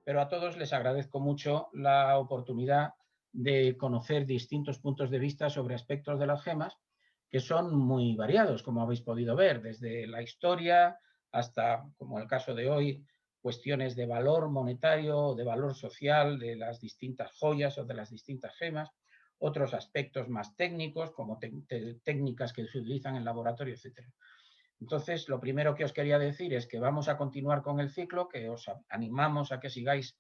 pero a todos les agradezco mucho la oportunidad de conocer distintos puntos de vista sobre aspectos de las gemas que son muy variados, como habéis podido ver, desde la historia hasta, como el caso de hoy, cuestiones de valor monetario, de valor social de las distintas joyas o de las distintas gemas, otros aspectos más técnicos, como técnicas que se utilizan en laboratorio, etc. Entonces, lo primero que os quería decir es que vamos a continuar con el ciclo, que os animamos a que sigáis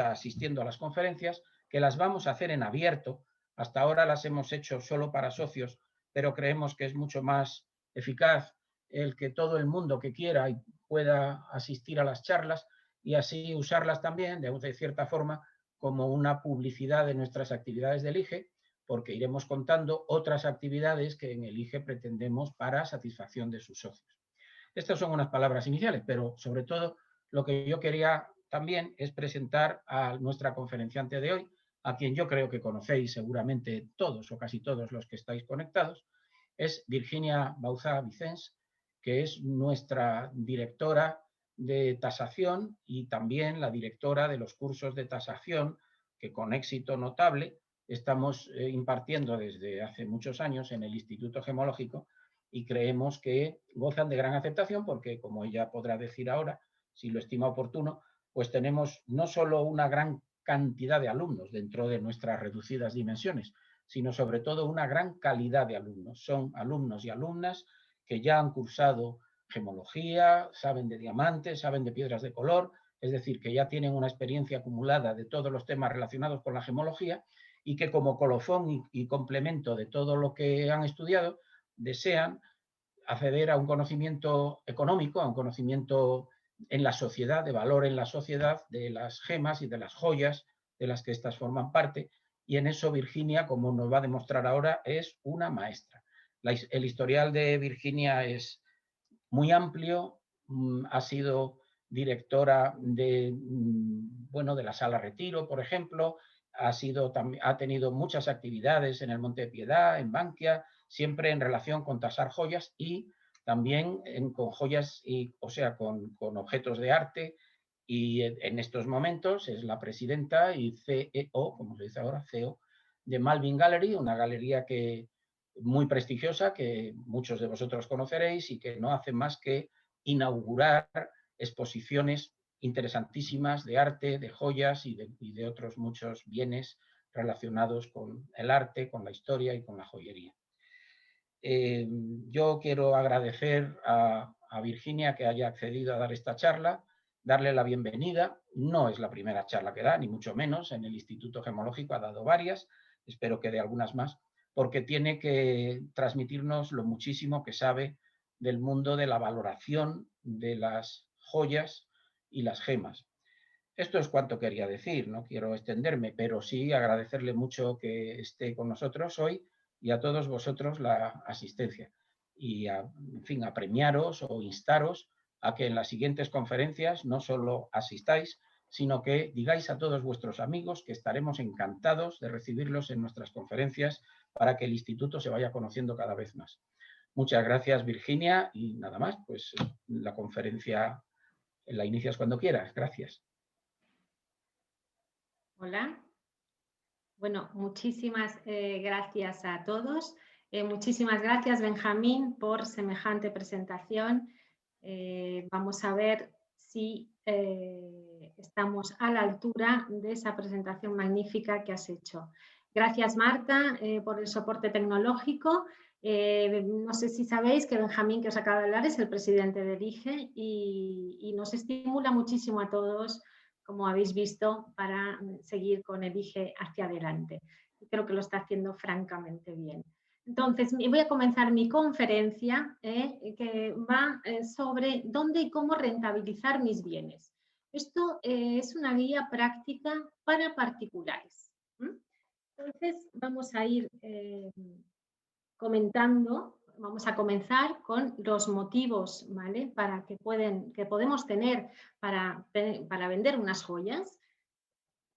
asistiendo a las conferencias, que las vamos a hacer en abierto. Hasta ahora las hemos hecho solo para socios, pero creemos que es mucho más eficaz el que todo el mundo que quiera y pueda asistir a las charlas y así usarlas también, de cierta forma, como una publicidad de nuestras actividades del IGE, porque iremos contando otras actividades que en el IGE pretendemos para satisfacción de sus socios. Estas son unas palabras iniciales, pero sobre todo lo que yo quería también es presentar a nuestra conferenciante de hoy, a quien yo creo que conocéis seguramente todos o casi todos los que estáis conectados, es Virginia Bauzá Vicens, que es nuestra directora de tasación y también la directora de los cursos de tasación que con éxito notable estamos impartiendo desde hace muchos años en el Instituto Gemológico y creemos que gozan de gran aceptación porque, como ella podrá decir ahora, si lo estima oportuno, pues tenemos no solo una gran cantidad de alumnos dentro de nuestras reducidas dimensiones, sino sobre todo una gran calidad de alumnos. Son alumnos y alumnas que ya han cursado gemología, saben de diamantes, saben de piedras de color, es decir, que ya tienen una experiencia acumulada de todos los temas relacionados con la gemología y que como colofón y complemento de todo lo que han estudiado, desean acceder a un conocimiento económico, a un conocimiento en la sociedad, de valor en la sociedad, de las gemas y de las joyas de las que éstas forman parte. Y en eso Virginia, como nos va a demostrar ahora, es una maestra. El historial de Virginia es muy amplio, ha sido directora de, bueno, de la Sala Retiro, por ejemplo, ha tenido muchas actividades en el Monte de Piedad, en Bankia, siempre en relación con tasar joyas y también con joyas, o sea, con objetos de arte. Y en estos momentos es la presidenta y CEO, como se dice ahora, CEO, de Malvin Gallery, una galería muy prestigiosa que muchos de vosotros conoceréis y que no hace más que inaugurar exposiciones interesantísimas de arte, de joyas y de otros muchos bienes relacionados con el arte, con la historia y con la joyería. Yo quiero agradecer a Virginia que haya accedido a dar esta charla, darle la bienvenida. No es la primera charla que da, ni mucho menos. En el Instituto Gemológico ha dado varias, espero que dé algunas más, porque tiene que transmitirnos lo muchísimo que sabe del mundo de la valoración de las joyas y las gemas. Esto es cuanto quería decir, no quiero extenderme, pero sí agradecerle mucho que esté con nosotros hoy y a todos vosotros la asistencia. Y, en fin, a premiaros o instaros a que en las siguientes conferencias no solo asistáis, sino que digáis a todos vuestros amigos que estaremos encantados de recibirlos en nuestras conferencias para que el instituto se vaya conociendo cada vez más. Muchas gracias, Virginia, y nada más, pues la conferencia la inicias cuando quieras. Gracias. Hola. Bueno, muchísimas gracias a todos. Muchísimas gracias, Benjamín, por semejante presentación. Vamos a ver si estamos a la altura de esa presentación magnífica que has hecho. Gracias, Marta, por el soporte tecnológico. No sé si sabéis que Benjamín, que os acaba de hablar, es el presidente del IGE y nos estimula muchísimo a todos, como habéis visto, para seguir con el IGE hacia adelante. Creo que lo está haciendo francamente bien. Entonces, voy a comenzar mi conferencia que va sobre dónde y cómo rentabilizar mis bienes. Esto es una guía práctica para particulares. Entonces, vamos a ir comentando. Vamos a comenzar con los motivos, ¿vale? que podemos tener para vender unas joyas,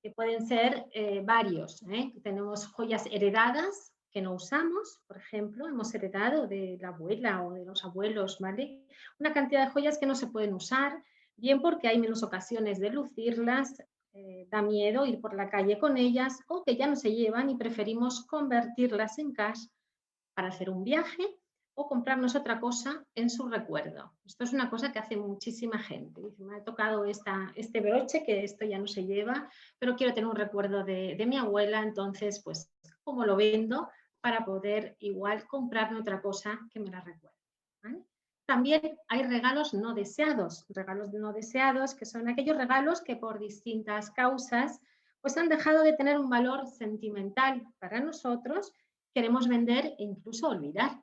que pueden ser varios. Tenemos joyas heredadas que no usamos, por ejemplo, hemos heredado de la abuela o de los abuelos, ¿vale? Una cantidad de joyas que no se pueden usar, bien porque hay menos ocasiones de lucirlas, da miedo ir por la calle con ellas o que ya no se llevan y preferimos convertirlas en cash para hacer un viaje o comprarnos otra cosa en su recuerdo. Esto es una cosa que hace muchísima gente. Dice, me ha tocado este broche, que esto ya no se lleva, pero quiero tener un recuerdo de mi abuela, entonces, pues, ¿cómo lo vendo para poder igual comprarme otra cosa que me la recuerde? ¿Vale? También hay regalos no deseados que son aquellos regalos que por distintas causas pues han dejado de tener un valor sentimental para nosotros, queremos vender e incluso olvidar.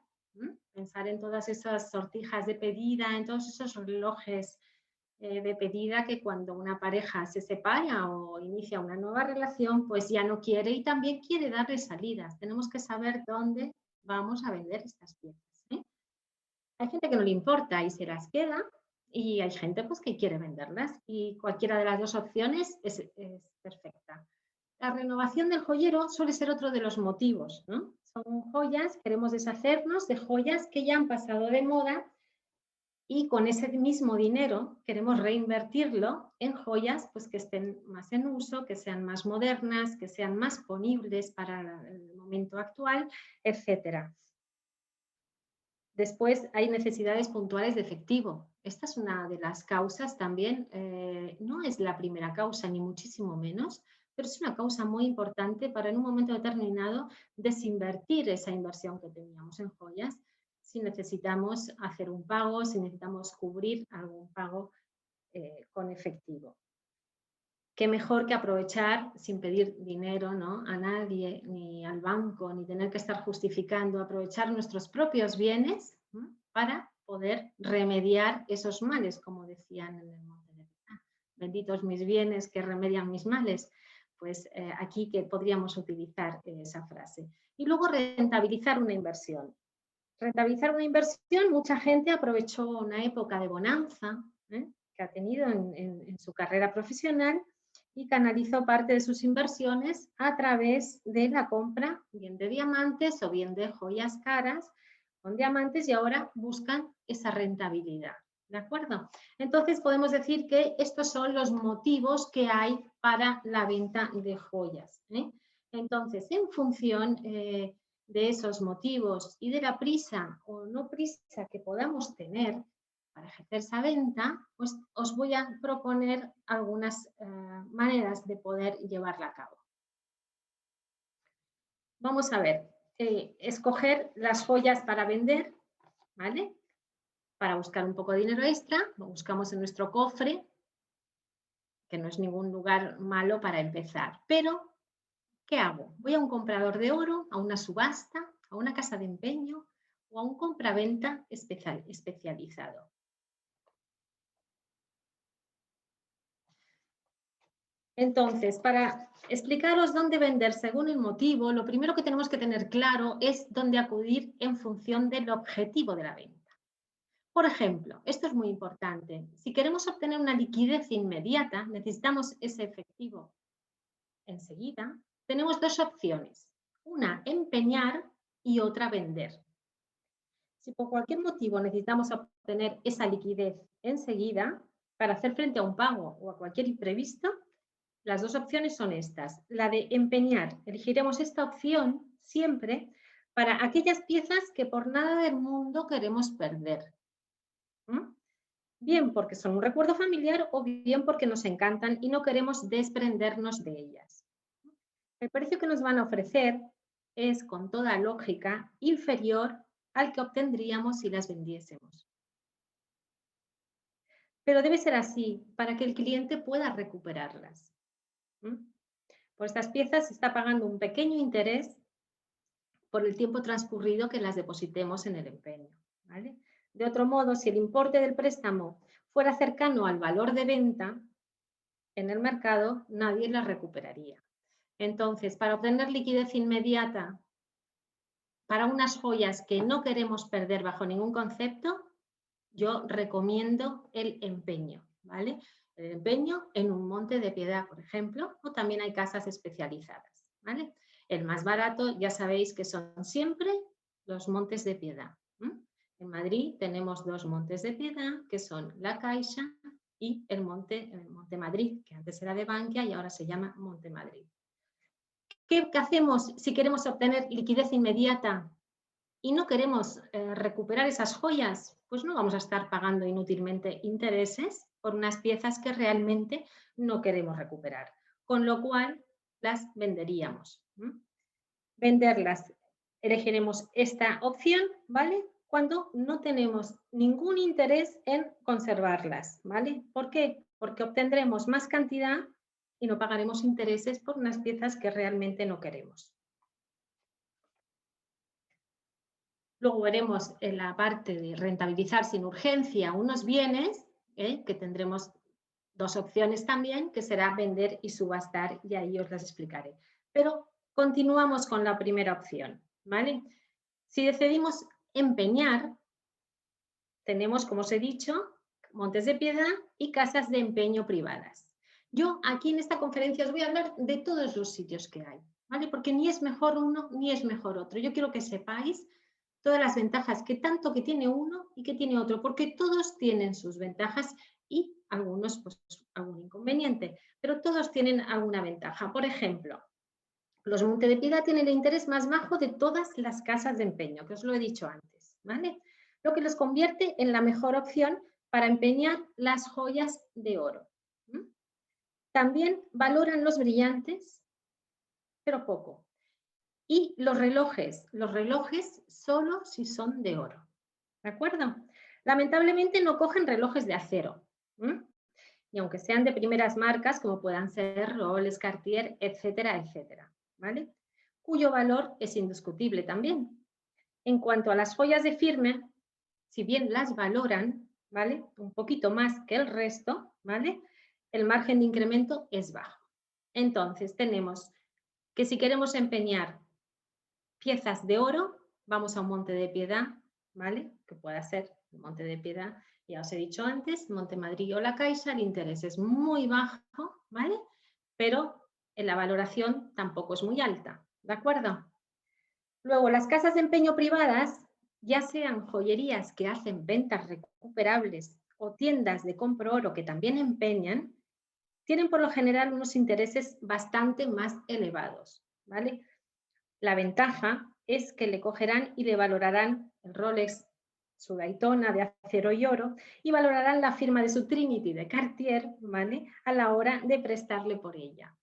Pensar en todas esas sortijas de pedida, en todos esos relojes de pedida que cuando una pareja se separa o inicia una nueva relación, pues ya no quiere y también quiere darle salidas. Tenemos que saber dónde vamos a vender estas piezas. Hay gente que no le importa y se las queda y hay gente pues, que quiere venderlas y cualquiera de las dos opciones es perfecta. La renovación del joyero suele ser otro de los motivos, ¿no? Son joyas, queremos deshacernos de joyas que ya han pasado de moda y con ese mismo dinero queremos reinvertirlo en joyas pues, que estén más en uso, que sean más modernas, que sean más ponibles para el momento actual, etcétera. Después hay necesidades puntuales de efectivo. Esta es una de las causas también, no es la primera causa ni muchísimo menos, pero es una causa muy importante para en un momento determinado desinvertir esa inversión que teníamos en joyas si necesitamos hacer un pago, si necesitamos cubrir algún pago con efectivo. Qué mejor que aprovechar sin pedir dinero, ¿no?, a nadie, ni al banco, ni tener que estar justificando, aprovechar nuestros propios bienes, ¿no?, para poder remediar esos males, como decían en el Monte de Piedad. Benditos mis bienes que remedian mis males. Pues aquí que podríamos utilizar esa frase. Y luego rentabilizar una inversión. Rentabilizar una inversión, mucha gente aprovechó una época de bonanza que ha tenido en su carrera profesional y canalizó parte de sus inversiones a través de la compra bien de diamantes o bien de joyas caras con diamantes y ahora buscan esa rentabilidad. ¿De acuerdo? Entonces podemos decir que estos son los motivos que hay para la venta de joyas. Entonces, en función de esos motivos y de la prisa o no prisa que podamos tener para ejercer esa venta, pues os voy a proponer algunas maneras de poder llevarla a cabo. Vamos a ver, escoger las joyas para vender, ¿vale? Para buscar un poco de dinero extra, lo buscamos en nuestro cofre, que no es ningún lugar malo para empezar. Pero, ¿qué hago? Voy a un comprador de oro, a una subasta, a una casa de empeño o a un compraventa especializado. Entonces, para explicaros dónde vender según el motivo, lo primero que tenemos que tener claro es dónde acudir en función del objetivo de la venta. Por ejemplo, esto es muy importante. Si queremos obtener una liquidez inmediata, necesitamos ese efectivo enseguida, tenemos dos opciones. Una, empeñar y otra, vender. Si por cualquier motivo necesitamos obtener esa liquidez enseguida para hacer frente a un pago o a cualquier imprevisto, las dos opciones son estas. La de empeñar, elegiremos esta opción siempre para aquellas piezas que por nada del mundo queremos perder. Bien porque son un recuerdo familiar o bien porque nos encantan y no queremos desprendernos de ellas. El precio que nos van a ofrecer es, con toda lógica, inferior al que obtendríamos si las vendiésemos. Pero debe ser así para que el cliente pueda recuperarlas. Por estas piezas se está pagando un pequeño interés por el tiempo transcurrido que las depositemos en el empeño, ¿vale? De otro modo, si el importe del préstamo fuera cercano al valor de venta en el mercado, nadie las recuperaría. Entonces, para obtener liquidez inmediata para unas joyas que no queremos perder bajo ningún concepto, yo recomiendo el empeño, ¿vale? El empeño en un Monte de Piedad, por ejemplo, o también hay casas especializadas, ¿vale? El más barato, ya sabéis que son siempre los Montes de Piedad. En Madrid tenemos dos Montes de Piedad, que son La Caixa y el Monte Madrid, que antes era de Bankia y ahora se llama Monte Madrid. ¿Qué hacemos si queremos obtener liquidez inmediata y no queremos recuperar esas joyas? Pues no vamos a estar pagando inútilmente intereses por unas piezas que realmente no queremos recuperar, con lo cual las venderíamos. Venderlas, elegiremos esta opción, ¿vale? Cuando no tenemos ningún interés en conservarlas, ¿vale? ¿Por qué? Porque obtendremos más cantidad y no pagaremos intereses por unas piezas que realmente no queremos. Luego veremos en la parte de rentabilizar sin urgencia unos bienes, que tendremos dos opciones también, que será vender y subastar, y ahí os las explicaré. Pero continuamos con la primera opción, ¿vale? Si decidimos empeñar, tenemos, como os he dicho, montes de piedra y casas de empeño privadas. Yo aquí en esta conferencia os voy a hablar de todos los sitios que hay, ¿vale? Porque ni es mejor uno ni es mejor otro. Yo quiero que sepáis todas las ventajas que tanto que tiene uno y que tiene otro, porque todos tienen sus ventajas y algunos, pues, algún inconveniente, pero todos tienen alguna ventaja. Por ejemplo, los Monte de Piedad tienen el interés más bajo de todas las casas de empeño, que os lo he dicho antes, ¿vale? Lo que los convierte en la mejor opción para empeñar las joyas de oro. También valoran los brillantes, pero poco. Y los relojes solo si son de oro, ¿de acuerdo? Lamentablemente no cogen relojes de acero, y aunque sean de primeras marcas, como puedan ser Rolex, Cartier, etcétera, etcétera, ¿vale? Cuyo valor es indiscutible también. En cuanto a las joyas de firme, si bien las valoran, ¿vale? Un poquito más que el resto, ¿vale? El margen de incremento es bajo. Entonces tenemos que si queremos empeñar piezas de oro, vamos a un Monte de Piedad, ¿vale? Que pueda ser el Monte de Piedad, ya os he dicho antes, Monte Madrid o La Caixa, el interés es muy bajo, ¿vale? Pero en la valoración tampoco es muy alta, ¿de acuerdo? Luego, las casas de empeño privadas, ya sean joyerías que hacen ventas recuperables o tiendas de compro oro que también empeñan, tienen por lo general unos intereses bastante más elevados, ¿vale? La ventaja es que le cogerán y le valorarán el Rolex, su Daytona de acero y oro, y valorarán la firma de su Trinity de Cartier, ¿vale? A la hora de prestarle por ella.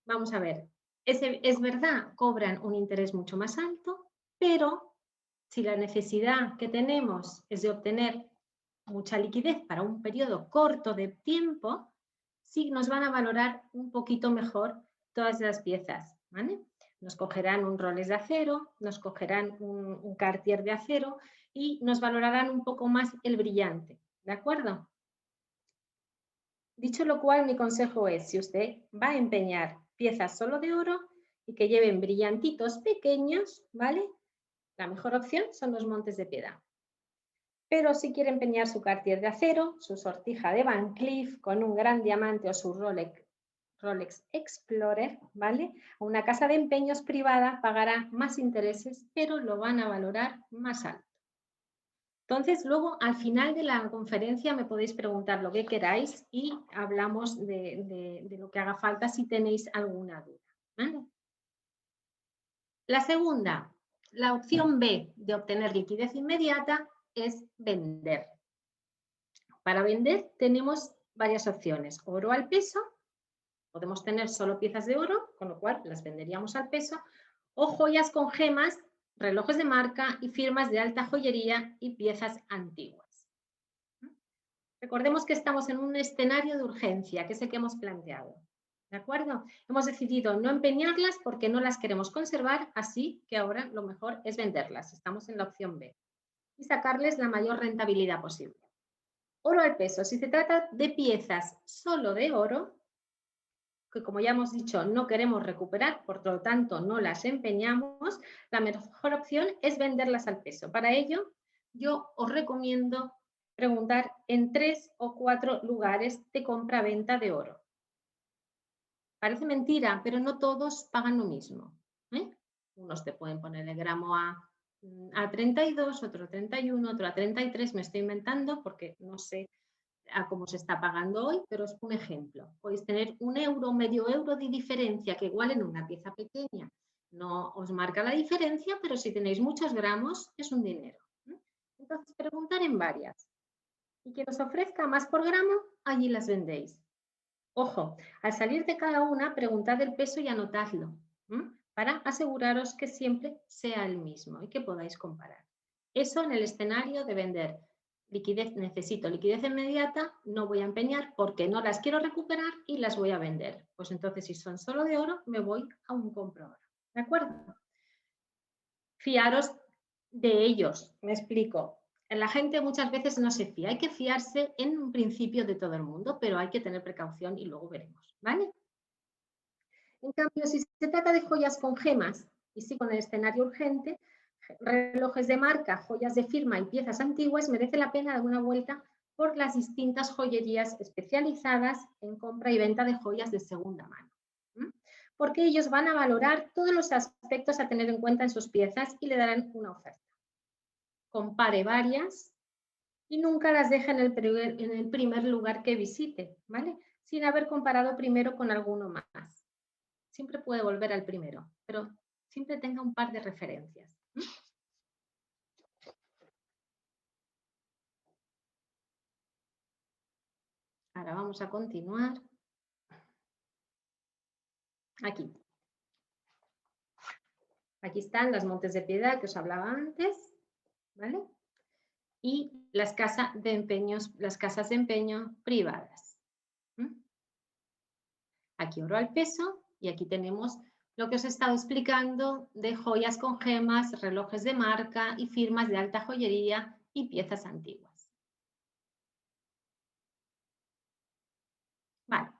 Vamos a ver, es verdad, cobran un interés mucho más alto, pero si la necesidad que tenemos es de obtener mucha liquidez para un periodo corto de tiempo, sí nos van a valorar un poquito mejor todas las piezas, ¿vale? Nos cogerán un Rolex de acero, nos cogerán un Cartier de acero y nos valorarán un poco más el brillante, ¿de acuerdo? Dicho lo cual, mi consejo es, si usted va a empeñar piezas solo de oro y que lleven brillantitos pequeños, ¿vale? La mejor opción son los Montes de Piedad. Pero si quiere empeñar su Cartier de acero, su sortija de Van Cleef con un gran diamante o su Rolex Explorer, ¿vale? A una casa de empeños privada pagará más intereses, pero lo van a valorar más alto. Entonces, luego, al final de la conferencia me podéis preguntar lo que queráis y hablamos de lo que haga falta si tenéis alguna duda, ¿vale? La segunda, la opción B de obtener liquidez inmediata es vender. Para vender tenemos varias opciones. Oro al peso, podemos tener solo piezas de oro, con lo cual las venderíamos al peso, o joyas con gemas, relojes de marca y firmas de alta joyería y piezas antiguas. Recordemos que estamos en un escenario de urgencia, que es el que hemos planteado. ¿De acuerdo? Hemos decidido no empeñarlas porque no las queremos conservar, así que ahora lo mejor es venderlas. Estamos en la opción B y sacarles la mayor rentabilidad posible. Oro al peso. Si se trata de piezas solo de oro, que como ya hemos dicho no queremos recuperar, por lo tanto no las empeñamos, la mejor opción es venderlas al peso. Para ello, yo os recomiendo preguntar en 3 o 4 lugares de compra-venta de oro. Parece mentira, pero no todos pagan lo mismo, ¿eh? Unos te pueden poner el gramo a 32, otro a 31, otro a 33, me estoy inventando porque no sé a cómo se está pagando hoy, pero es un ejemplo. Podéis tener 1 euro, medio euro de diferencia, que igual en una pieza pequeña no os marca la diferencia, pero si tenéis muchos gramos es un dinero. Entonces, preguntar en varias. Y quien os ofrezca más por gramo, allí las vendéis. Ojo, al salir de cada una, preguntad el peso y anotadlo, para aseguraros que siempre sea el mismo y que podáis comparar. Eso en el escenario de vender. Liquidez, necesito liquidez inmediata, no voy a empeñar porque no las quiero recuperar y las voy a vender. Pues entonces, si son solo de oro, me voy a un comprador. ¿De acuerdo? Fiaros de ellos, me explico. La gente muchas veces no se fía. Hay que fiarse en un principio de todo el mundo, pero hay que tener precaución y luego veremos, ¿vale? En cambio, si se trata de joyas con gemas, y sí con el escenario urgente, relojes de marca, joyas de firma y piezas antiguas, merece la pena dar una vuelta por las distintas joyerías especializadas en compra y venta de joyas de segunda mano. Porque ellos van a valorar todos los aspectos a tener en cuenta en sus piezas y le darán una oferta. Compare varias y nunca las deje en el primer lugar que visite, ¿vale? Sin haber comparado primero con alguno más. Siempre puede volver al primero, pero siempre tenga un par de referencias. Ahora vamos a continuar. Aquí. Aquí están las Montes de Piedad que os hablaba antes, ¿vale? Y las casas de empeño privadas. Aquí oro al peso y aquí tenemos lo que os he estado explicando de joyas con gemas, relojes de marca y firmas de alta joyería y piezas antiguas. Vale.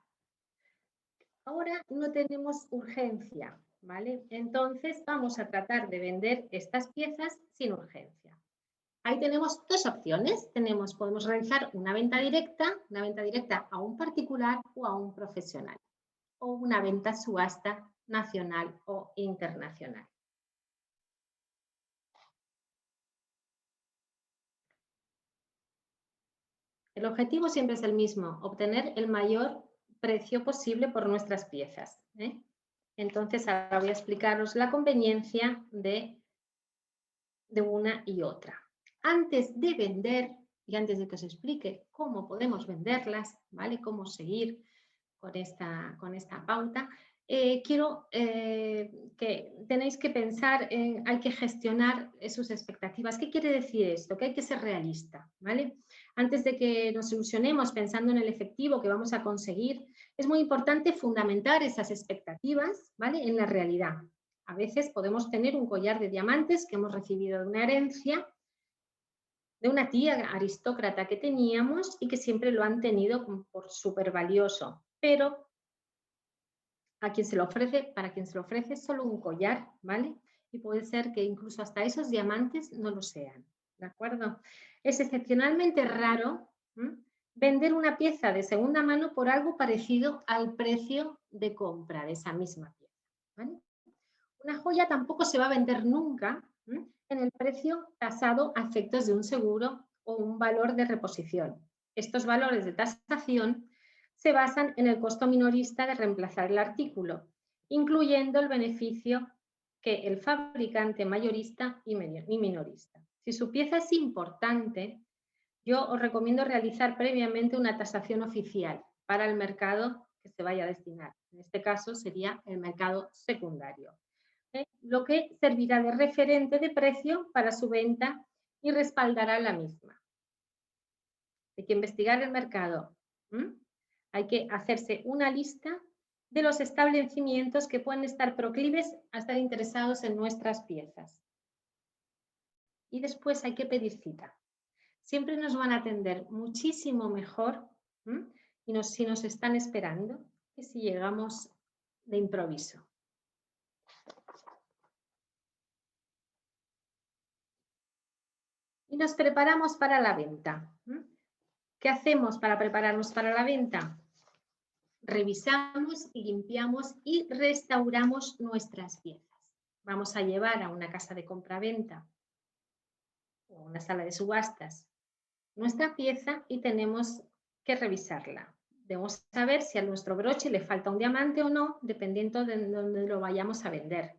Ahora no tenemos urgencia, ¿vale? Entonces vamos a tratar de vender estas piezas sin urgencia. Ahí tenemos dos opciones. Podemos realizar una venta directa a un particular o a un profesional, o una venta subasta nacional o internacional. El objetivo siempre es el mismo, obtener el mayor precio posible por nuestras piezas, ¿eh? Entonces ahora voy a explicaros la conveniencia de una y otra. Antes de vender y antes de que os explique cómo podemos venderlas, ¿vale? Cómo seguir con esta pauta, quiero que tenéis que pensar hay que gestionar sus expectativas. ¿Qué quiere decir esto? Que hay que ser realista, ¿vale? Antes de que nos ilusionemos pensando en el efectivo que vamos a conseguir, es muy importante fundamentar esas expectativas, ¿vale? En la realidad. A veces podemos tener un collar de diamantes que hemos recibido de una herencia de una tía aristócrata que teníamos y que siempre lo han tenido por súper valioso, pero para quien se lo ofrece es solo un collar, ¿vale? Y puede ser que incluso hasta esos diamantes no lo sean, ¿de acuerdo? Es excepcionalmente raro vender una pieza de segunda mano por algo parecido al precio de compra de esa misma pieza, ¿vale? Una joya tampoco se va a vender nunca en el precio tasado a efectos de un seguro o un valor de reposición. Estos valores de tasación se basan en el costo minorista de reemplazar el artículo, incluyendo el beneficio que el fabricante mayorista y minorista. Si su pieza es importante, yo os recomiendo realizar previamente una tasación oficial para el mercado que se vaya a destinar. En este caso sería el mercado secundario, lo que servirá de referente de precio para su venta y respaldará la misma. Hay que investigar el mercado. Hay que hacerse una lista de los establecimientos que pueden estar proclives a estar interesados en nuestras piezas. Y después hay que pedir cita. Siempre nos van a atender muchísimo mejor si nos están esperando que si llegamos de improviso. Y nos preparamos para la venta. ¿Qué hacemos para prepararnos para la venta? Revisamos, limpiamos y restauramos nuestras piezas. Vamos a llevar a una casa de compraventa o una sala de subastas nuestra pieza y tenemos que revisarla. Debemos saber si a nuestro broche le falta un diamante o no, dependiendo de dónde lo vayamos a vender.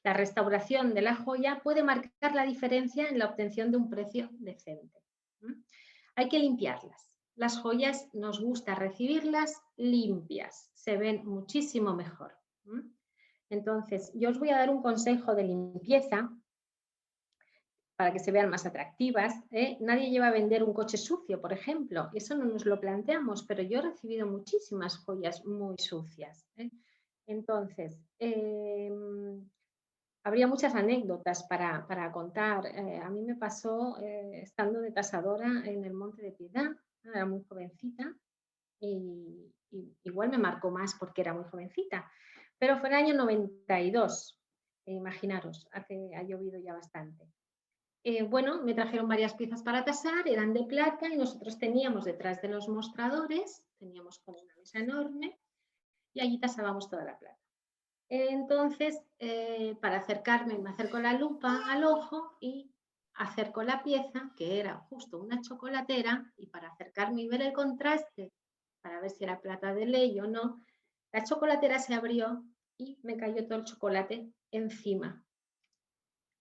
La restauración de la joya puede marcar la diferencia en la obtención de un precio decente. Hay que limpiarlas. Las joyas nos gusta recibirlas limpias, se ven muchísimo mejor. Entonces, yo os voy a dar un consejo de limpieza para que se vean más atractivas. Nadie lleva a vender un coche sucio, por ejemplo. Eso no nos lo planteamos, pero yo he recibido muchísimas joyas muy sucias. Entonces, habría muchas anécdotas para contar. A mí me pasó estando de tasadora en el Monte de Piedad. Era muy jovencita y igual me marcó más porque era muy jovencita. Pero fue el año 92, imaginaros, ha llovido ya bastante. Bueno, me trajeron varias piezas para tasar, eran de plata y nosotros teníamos detrás de los mostradores, teníamos como una mesa enorme y allí tasábamos toda la plata. Entonces, para acercarme, me acerco la lupa al ojo y acerco la pieza, que era justo una chocolatera, y para acercarme y ver el contraste, para ver si era plata de ley o no, la chocolatera se abrió y me cayó todo el chocolate encima.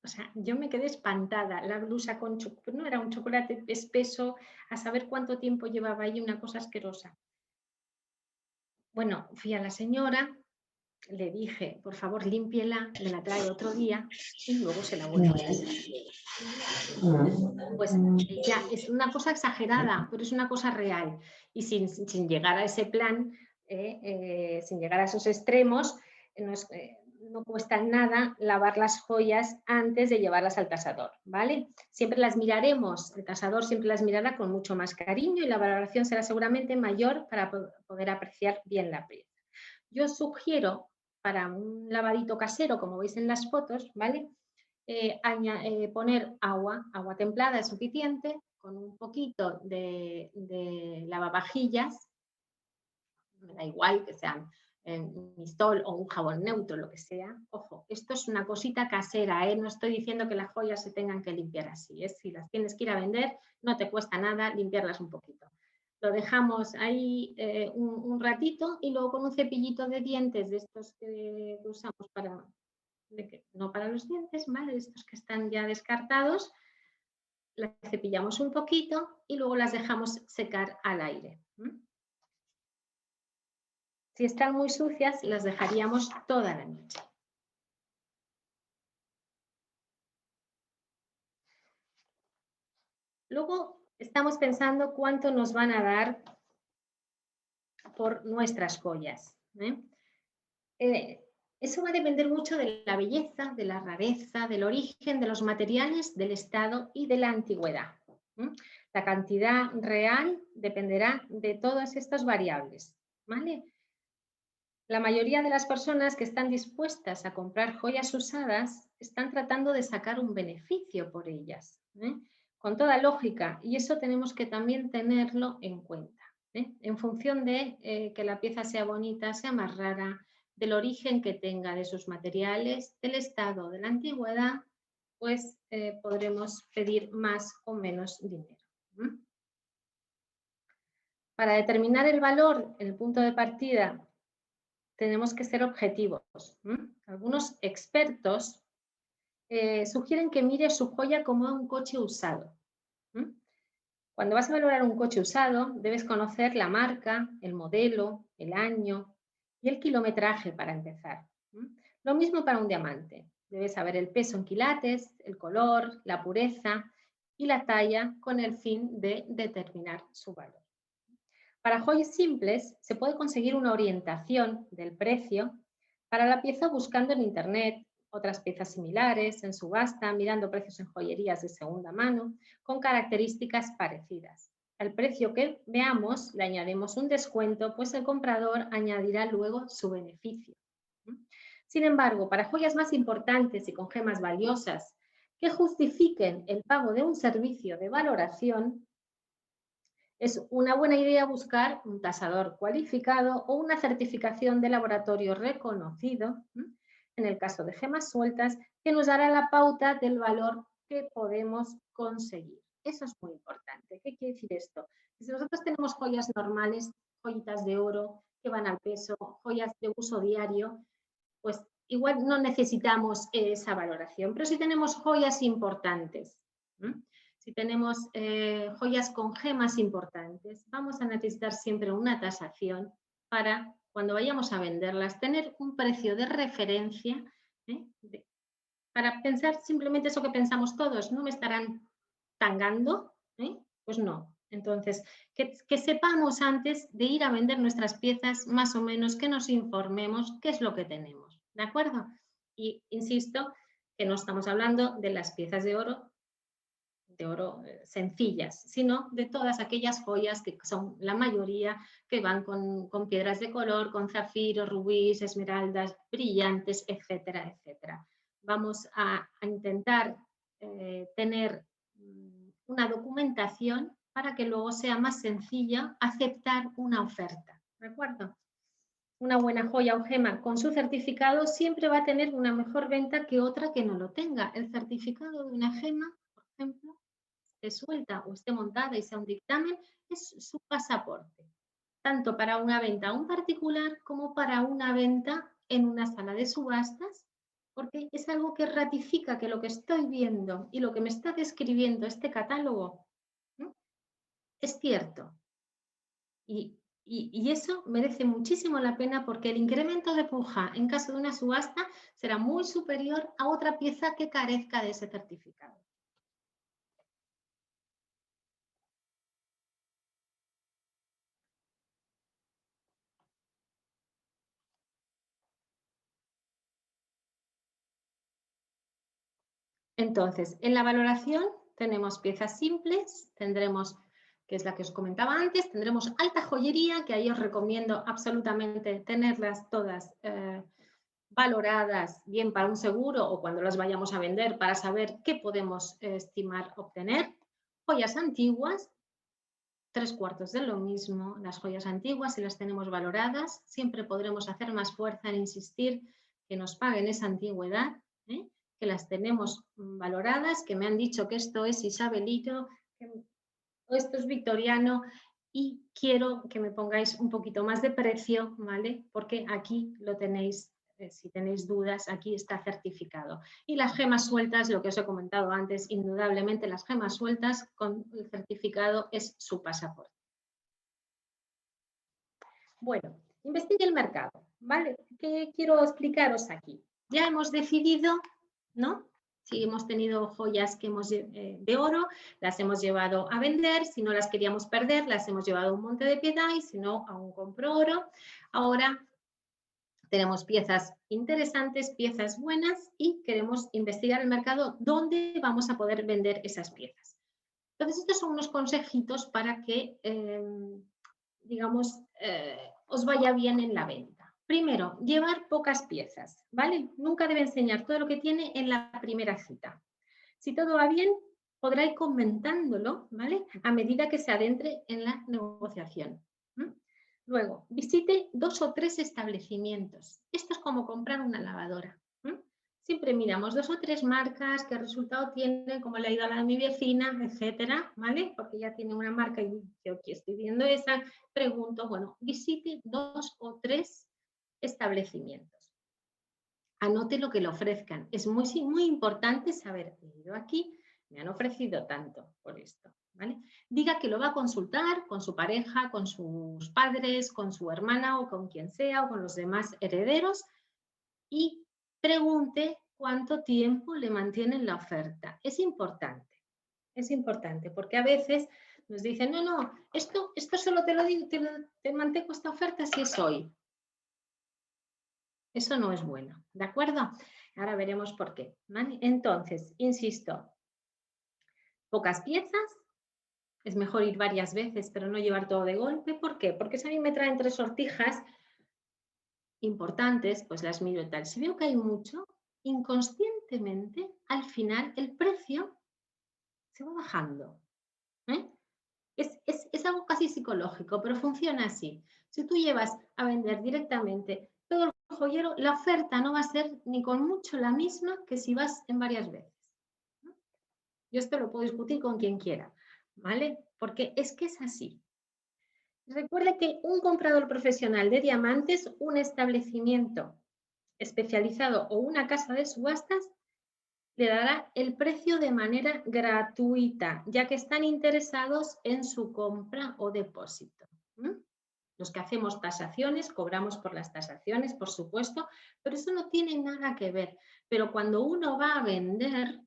O sea, yo me quedé espantada. La blusa con chocolate, no era un chocolate espeso, a saber cuánto tiempo llevaba ahí, una cosa asquerosa. Bueno, fui a la señora, le dije, por favor, límpiela, me la trae otro día y luego se la vuelvo a tasar. Pues ya es una cosa exagerada, pero es una cosa real. Y sin llegar a ese plan, sin llegar a esos extremos, no cuesta nada lavar las joyas antes de llevarlas al tasador, ¿vale? Siempre las miraremos, el tasador siempre las mirará con mucho más cariño y la valoración será seguramente mayor para poder apreciar bien la pieza. Yo sugiero para un lavadito casero, como veis en las fotos, ¿vale? Poner agua templada es suficiente, con un poquito de lavavajillas, me da igual que sean Mistol o un jabón neutro, lo que sea. Ojo, esto es una cosita casera, no estoy diciendo que las joyas se tengan que limpiar así. Si las tienes que ir a vender, no te cuesta nada limpiarlas un poquito. Lo dejamos ahí un ratito y luego con un cepillito de dientes de estos que usamos no para los dientes, ¿vale? Estos que están ya descartados, las cepillamos un poquito y luego las dejamos secar al aire. Si están muy sucias, las dejaríamos toda la noche. Luego estamos pensando cuánto nos van a dar por nuestras joyas. Eso va a depender mucho de la belleza, de la rareza, del origen, de los materiales, del estado y de la antigüedad. La cantidad real dependerá de todas estas variables, ¿vale? La mayoría de las personas que están dispuestas a comprar joyas usadas están tratando de sacar un beneficio por ellas, con toda lógica, y eso tenemos que también tenerlo en cuenta, en función de que la pieza sea bonita, sea más rara, del origen que tenga, de sus materiales, del estado, de la antigüedad, pues podremos pedir más o menos dinero. Para determinar el valor, el punto de partida, tenemos que ser objetivos. Algunos expertos sugieren que mire su joya como un coche usado. Cuando vas a valorar un coche usado, debes conocer la marca, el modelo, el año y el kilometraje para empezar. Lo mismo para un diamante. Debes saber el peso en quilates, el color, la pureza y la talla con el fin de determinar su valor. Para joyas simples se puede conseguir una orientación del precio para la pieza buscando en internet otras piezas similares, en subasta, mirando precios en joyerías de segunda mano, con características parecidas. Al precio que veamos le añadimos un descuento, pues el comprador añadirá luego su beneficio. Sin embargo, para joyas más importantes y con gemas valiosas que justifiquen el pago de un servicio de valoración, es una buena idea buscar un tasador cualificado o una certificación de laboratorio reconocido, en el caso de gemas sueltas, que nos dará la pauta del valor que podemos conseguir. Eso es muy importante. ¿Qué quiere decir esto? Si nosotros tenemos joyas normales, joyitas de oro que van al peso, joyas de uso diario, pues igual no necesitamos esa valoración. Pero si tenemos joyas importantes, si tenemos joyas con gemas importantes, vamos a necesitar siempre una tasación para, cuando vayamos a venderlas, tener un precio de referencia, para pensar simplemente eso que pensamos todos, ¿no me estarán tangando? Pues no. Entonces, que sepamos antes de ir a vender nuestras piezas, más o menos, que nos informemos qué es lo que tenemos, ¿de acuerdo? Y insisto que no estamos hablando de las piezas de oro sencillas, sino de todas aquellas joyas que son la mayoría que van con piedras de color, con zafiros, rubíes, esmeraldas, brillantes, etcétera, etcétera. Vamos a intentar tener una documentación para que luego sea más sencilla aceptar una oferta, ¿de acuerdo? Una buena joya o gema con su certificado siempre va a tener una mejor venta que otra que no lo tenga. El certificado de una gema, por ejemplo, esté suelta o esté montada y sea un dictamen, es su pasaporte, tanto para una venta a un particular como para una venta en una sala de subastas, porque es algo que ratifica que lo que estoy viendo y lo que me está describiendo este catálogo, ¿no?, es cierto. Y eso merece muchísimo la pena, porque el incremento de puja en caso de una subasta será muy superior a otra pieza que carezca de ese certificado. Entonces, en la valoración tenemos piezas simples, tendremos, que es la que os comentaba antes, tendremos alta joyería, que ahí os recomiendo absolutamente tenerlas todas valoradas, bien para un seguro o cuando las vayamos a vender, para saber qué podemos estimar obtener. Joyas antiguas, 3/4 de lo mismo. Las joyas antiguas, si las tenemos valoradas, siempre podremos hacer más fuerza en insistir que nos paguen esa antigüedad, que las tenemos valoradas, que me han dicho que esto es isabelito, o esto es victoriano, y quiero que me pongáis un poquito más de precio, ¿vale? Porque aquí lo tenéis, si tenéis dudas, aquí está certificado. Y las gemas sueltas, lo que os he comentado antes, indudablemente las gemas sueltas con el certificado es su pasaporte. Bueno, investigue el mercado, ¿vale? ¿Qué quiero explicaros aquí? Ya hemos decidido, ¿no?, si hemos tenido joyas que hemos, de oro, las hemos llevado a vender. Si no las queríamos perder, las hemos llevado a un monte de piedad, y si no, aún compro oro. Ahora tenemos piezas interesantes, piezas buenas, y queremos investigar el mercado donde vamos a poder vender esas piezas. Entonces, estos son unos consejitos para que, digamos, os vaya bien en la venta. Primero, llevar pocas piezas, ¿vale? Nunca debe enseñar todo lo que tiene en la primera cita. Si todo va bien, podrá ir comentándolo, ¿vale?, a medida que se adentre en la negociación. Luego, visite 2 o 3 establecimientos. Esto es como comprar una lavadora. Siempre miramos 2 o 3 marcas, qué resultado tienen, cómo le ha ido a la de mi vecina, etcétera, ¿vale? Porque ya tiene una marca y yo aquí estoy viendo esa. Pregunto, bueno, visite 2 o 3 establecimientos. Anote lo que le ofrezcan. Es muy importante saber, he ido aquí, me han ofrecido tanto por esto, ¿vale? Diga que lo va a consultar con su pareja, con sus padres, con su hermana o con quien sea, o con los demás herederos, y pregunte cuánto tiempo le mantienen la oferta. Es importante, porque a veces nos dicen, no, esto solo te lo digo, te mantengo esta oferta si es hoy. Eso no es bueno, ¿de acuerdo? Ahora veremos por qué, ¿vale? Entonces, insisto, pocas piezas, es mejor ir varias veces, pero no llevar todo de golpe. ¿Por qué? Porque si a mí me traen 3 sortijas importantes, pues las miro y tal. Si veo que hay mucho, inconscientemente, al final, el precio se va bajando. Es algo casi psicológico, pero funciona así. Si tú llevas a vender directamente todo el joyero, la oferta no va a ser ni con mucho la misma que si vas en varias veces. Yo esto lo puedo discutir con quien quiera, ¿vale? Porque es que es así. Recuerde que un comprador profesional de diamantes, un establecimiento especializado o una casa de subastas, le dará el precio de manera gratuita, ya que están interesados en su compra o depósito. Los que hacemos tasaciones, cobramos por las tasaciones, por supuesto, pero eso no tiene nada que ver. Pero cuando uno va a vender,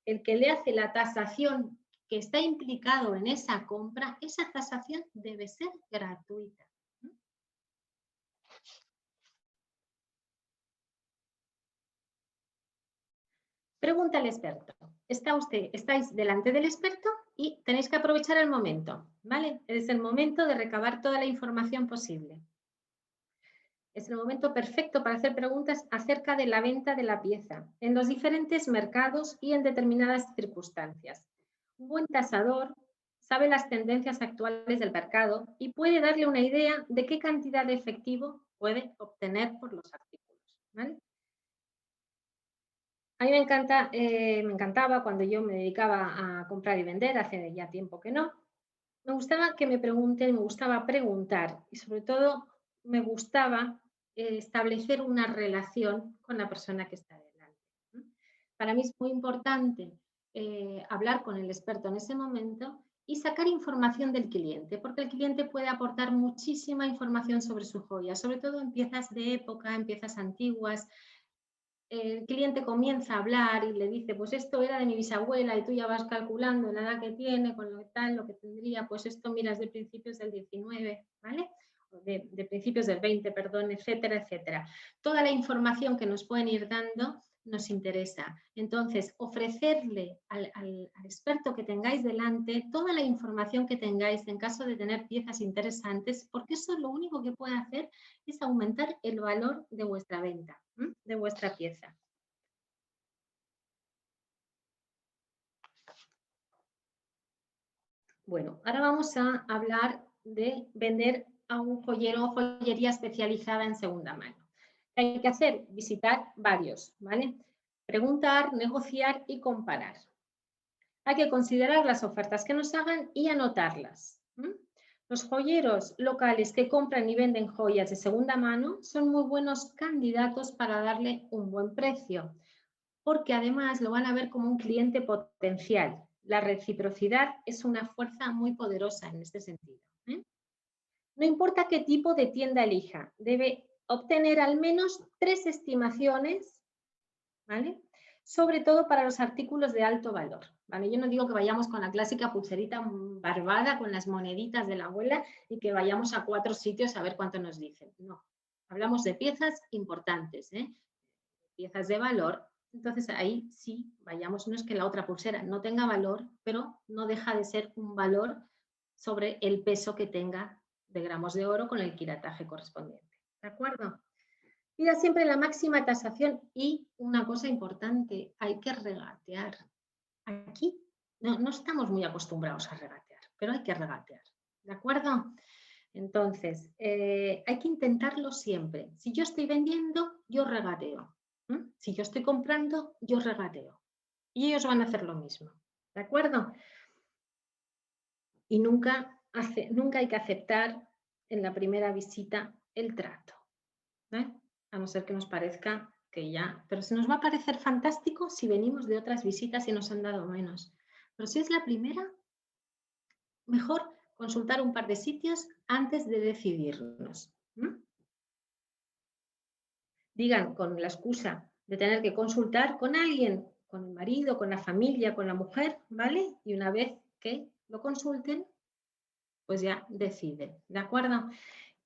el que le hace la tasación que está implicado en esa compra, esa tasación debe ser gratuita. Pregunta al experto. Estáis delante del experto y tenéis que aprovechar el momento, ¿vale? Es el momento de recabar toda la información posible. Es el momento perfecto para hacer preguntas acerca de la venta de la pieza en los diferentes mercados y en determinadas circunstancias. Un buen tasador sabe las tendencias actuales del mercado y puede darle una idea de qué cantidad de efectivo puede obtener por los artículos, ¿vale? A mí me encantaba cuando yo me dedicaba a comprar y vender, hace ya tiempo que no. Me gustaba que me pregunten, me gustaba preguntar y sobre todo me gustaba establecer una relación con la persona que está delante. Para mí es muy importante hablar con el experto en ese momento y sacar información del cliente, porque el cliente puede aportar muchísima información sobre su joya, sobre todo en piezas de época, en piezas antiguas. El cliente comienza a hablar y le dice, pues esto era de mi bisabuela y tú ya vas calculando la edad que tiene, con lo tal, lo que tendría, pues esto miras de principios del 19, ¿vale? De principios del 20, perdón, etcétera, etcétera. Toda la información que nos pueden ir dando nos interesa. Entonces, ofrecerle al experto que tengáis delante toda la información que tengáis en caso de tener piezas interesantes, porque eso lo único que puede hacer es aumentar el valor de vuestra venta, de vuestra pieza. Bueno, ahora vamos a hablar de vender a un joyero o joyería especializada en segunda mano. ¿Qué hay que hacer? Visitar varios, ¿vale? Preguntar, negociar y comparar. Hay que considerar las ofertas que nos hagan y anotarlas. Los joyeros locales que compran y venden joyas de segunda mano son muy buenos candidatos para darle un buen precio, porque además lo van a ver como un cliente potencial. La reciprocidad es una fuerza muy poderosa en este sentido. No importa qué tipo de tienda elija, debe obtener al menos 3 estimaciones, ¿vale? Sobre todo para los artículos de alto valor, ¿vale? Yo no digo que vayamos con la clásica pulserita barbada con las moneditas de la abuela y que vayamos a 4 sitios a ver cuánto nos dicen. No, hablamos de piezas importantes, piezas de valor. Entonces ahí sí, vayamos, no es que la otra pulsera no tenga valor, pero no deja de ser un valor sobre el peso que tenga de gramos de oro con el quirataje correspondiente. ¿De acuerdo? Pida siempre la máxima tasación y una cosa importante, hay que regatear. Aquí no estamos muy acostumbrados a regatear, pero hay que regatear. ¿De acuerdo? Entonces, hay que intentarlo siempre. Si yo estoy vendiendo, yo regateo. Si yo estoy comprando, yo regateo. Y ellos van a hacer lo mismo. ¿De acuerdo? Y nunca hay que aceptar en la primera visita el trato. A no ser que nos parezca que ya... Pero se nos va a parecer fantástico si venimos de otras visitas y nos han dado menos. Pero si es la primera, mejor consultar un par de sitios antes de decidirnos. Digan con la excusa de tener que consultar con alguien, con el marido, con la familia, con la mujer, ¿vale? Y una vez que lo consulten, pues ya deciden, ¿de acuerdo?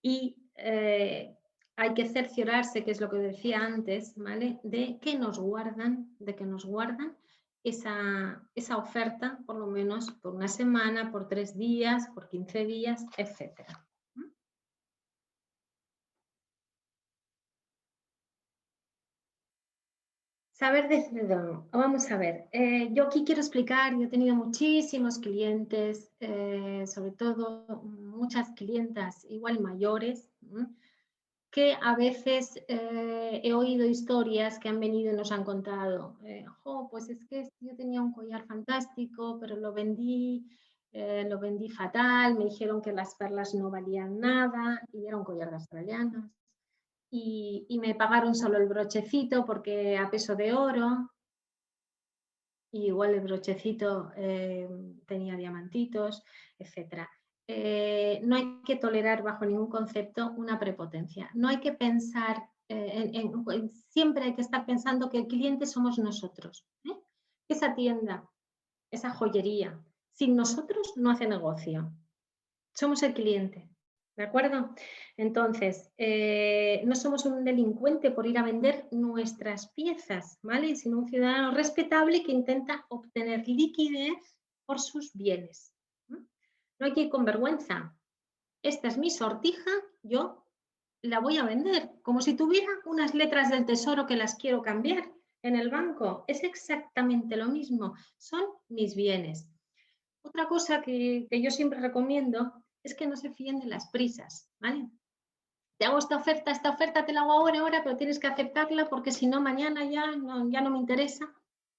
Y hay que cerciorarse, que es lo que decía antes, ¿vale? De que nos guardan esa oferta, por lo menos por una semana, por 3 días, por 15 días, etcétera. Saber decir no. Vamos a ver, yo aquí quiero explicar, yo he tenido muchísimos clientes, sobre todo muchas clientas igual mayores, que a veces he oído historias que han venido y nos han contado, pues es que yo tenía un collar fantástico, pero lo vendí fatal, me dijeron que las perlas no valían nada y era un collar de australianas. Y me pagaron solo el brochecito porque a peso de oro, y igual el brochecito tenía diamantitos, etc. No hay que tolerar bajo ningún concepto una prepotencia. No hay que pensar, siempre hay que estar pensando que el cliente somos nosotros. Esa tienda, esa joyería, sin nosotros no hace negocio. Somos el cliente. ¿De acuerdo? Entonces, no somos un delincuente por ir a vender nuestras piezas, ¿vale? Sino un ciudadano respetable que intenta obtener liquidez por sus bienes. No hay que ir con vergüenza. Esta es mi sortija, yo la voy a vender, como si tuviera unas letras del tesoro que las quiero cambiar en el banco. Es exactamente lo mismo, son mis bienes. Otra cosa que yo siempre recomiendo es que no se fíen de las prisas, ¿vale? Te hago esta oferta te la hago ahora, pero tienes que aceptarla porque si no mañana ya no me interesa,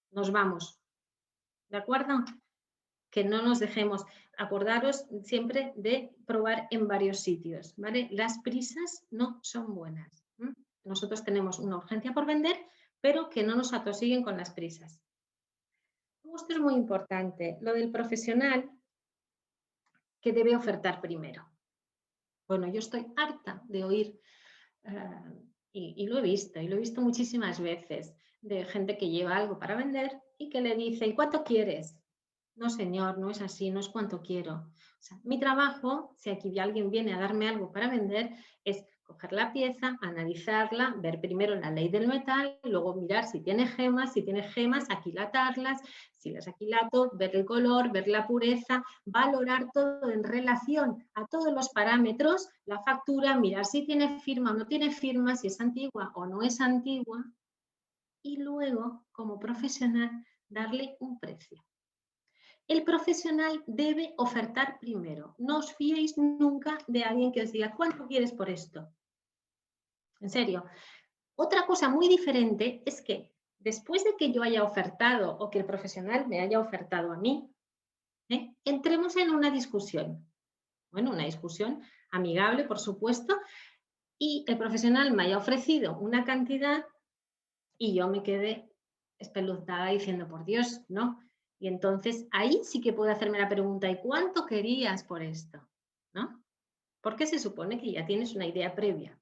nos vamos. ¿De acuerdo? Que no nos dejemos. Acordaros siempre de probar en varios sitios, ¿vale? Las prisas no son buenas. Nosotros tenemos una urgencia por vender, pero que no nos atosiguen con las prisas. Esto es muy importante, lo del profesional que debe ofertar primero. Bueno, yo estoy harta de oír, y lo he visto muchísimas veces, de gente que lleva algo para vender y que le dice, ¿y cuánto quieres? No, señor, no es así, no es cuánto quiero. O sea, mi trabajo, si aquí alguien viene a darme algo para vender, es coger la pieza, analizarla, ver primero la ley del metal, luego mirar si tiene gemas, aquilatarlas, si las aquilato, ver el color, ver la pureza, valorar todo en relación a todos los parámetros, la factura, mirar si tiene firma o no tiene firma, si es antigua o no es antigua, y luego, como profesional, darle un precio. El profesional debe ofertar primero. No os fiéis nunca de alguien que os diga, ¿cuánto quieres por esto? En serio. Otra cosa muy diferente es que después de que yo haya ofertado o que el profesional me haya ofertado a mí, entremos en una discusión. Bueno, una discusión amigable, por supuesto, y el profesional me haya ofrecido una cantidad y yo me quedé espeluznada diciendo, por Dios, ¿no? Y entonces ahí sí que puedo hacerme la pregunta, ¿y cuánto querías por esto? ¿No? Porque se supone que ya tienes una idea previa.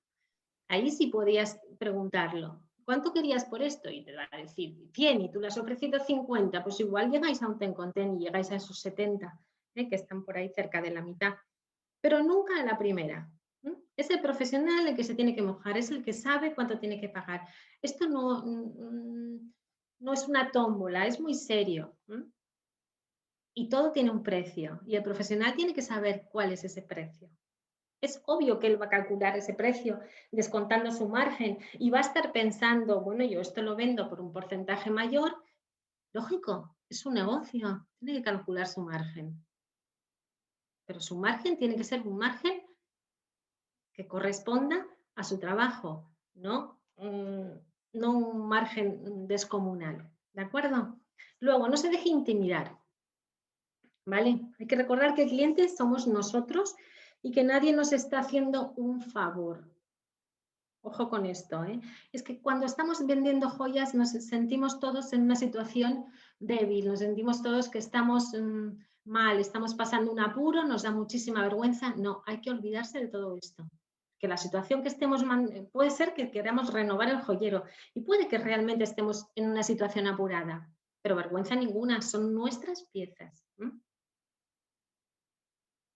Ahí sí podías preguntarlo, ¿cuánto querías por esto? Y te va a decir 100 y tú le has ofrecido 50, pues igual llegáis a un ten con ten y llegáis a esos 70, que están por ahí cerca de la mitad. Pero nunca a la primera. Es el profesional el que se tiene que mojar, es el que sabe cuánto tiene que pagar. Esto no es una tómbola, es muy serio. Y todo tiene un precio y el profesional tiene que saber cuál es ese precio. Es obvio que él va a calcular ese precio descontando su margen y va a estar pensando, bueno, yo esto lo vendo por un porcentaje mayor. Lógico, es un negocio, tiene que calcular su margen. Pero su margen tiene que ser un margen que corresponda a su trabajo, no un margen descomunal. ¿De acuerdo? Luego, no se deje intimidar. ¿Vale? Hay que recordar que el cliente somos nosotros y que nadie nos está haciendo un favor. Ojo con esto, ¿eh? Es que cuando estamos vendiendo joyas nos sentimos todos en una situación débil, nos sentimos todos que estamos mal, estamos pasando un apuro, nos da muchísima vergüenza. No, hay que olvidarse de todo esto. Que la situación que estemos, puede ser que queramos renovar el joyero y puede que realmente estemos en una situación apurada, pero vergüenza ninguna, son nuestras piezas.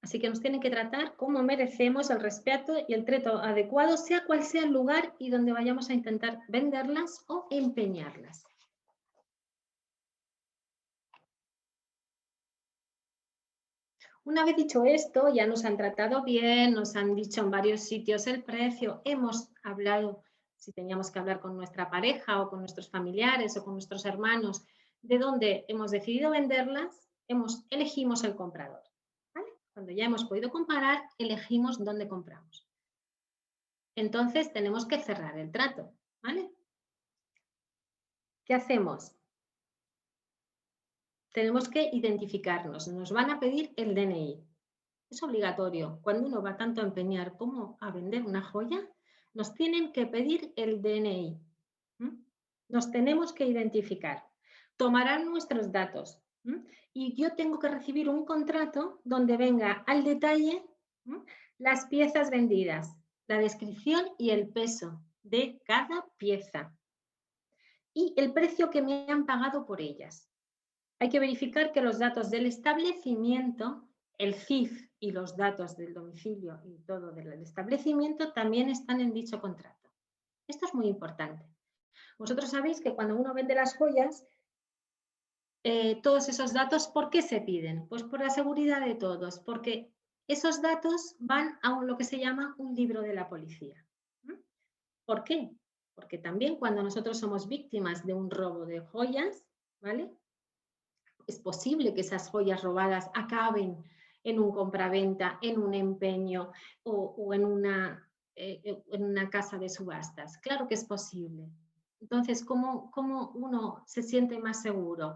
Así que nos tienen que tratar como merecemos el respeto y el trato adecuado, sea cual sea el lugar y donde vayamos a intentar venderlas o empeñarlas. Una vez dicho esto, ya nos han tratado bien, nos han dicho en varios sitios el precio, hemos hablado, si teníamos que hablar con nuestra pareja o con nuestros familiares o con nuestros hermanos, de dónde hemos decidido venderlas, elegimos el comprador. ¿Vale? Cuando ya hemos podido comparar, elegimos dónde compramos. entonces tenemos que cerrar el trato, ¿vale? ¿Qué hacemos? Tenemos que identificarnos, nos van a pedir el DNI. Es obligatorio. Cuando uno va tanto a empeñar como a vender una joya, nos tienen que pedir el DNI. Nos tenemos que identificar. Tomarán nuestros datos. Y yo tengo que recibir un contrato donde venga al detalle las piezas vendidas, la descripción y el peso de cada pieza y el precio que me han pagado por ellas. Hay que verificar que los datos del establecimiento, el CIF y los datos del domicilio y todo del establecimiento también están en dicho contrato. Esto es muy importante. Vosotros sabéis que cuando uno vende las joyas, todos esos datos, ¿por qué se piden? Pues por la seguridad de todos, porque esos datos van a lo que se llama un libro de la policía. ¿Por qué? Porque también cuando nosotros somos víctimas de un robo de joyas, ¿vale? Es posible que esas joyas robadas acaben en un compraventa, en un empeño o en una casa de subastas. Claro que es posible. Entonces, ¿cómo uno se siente más seguro?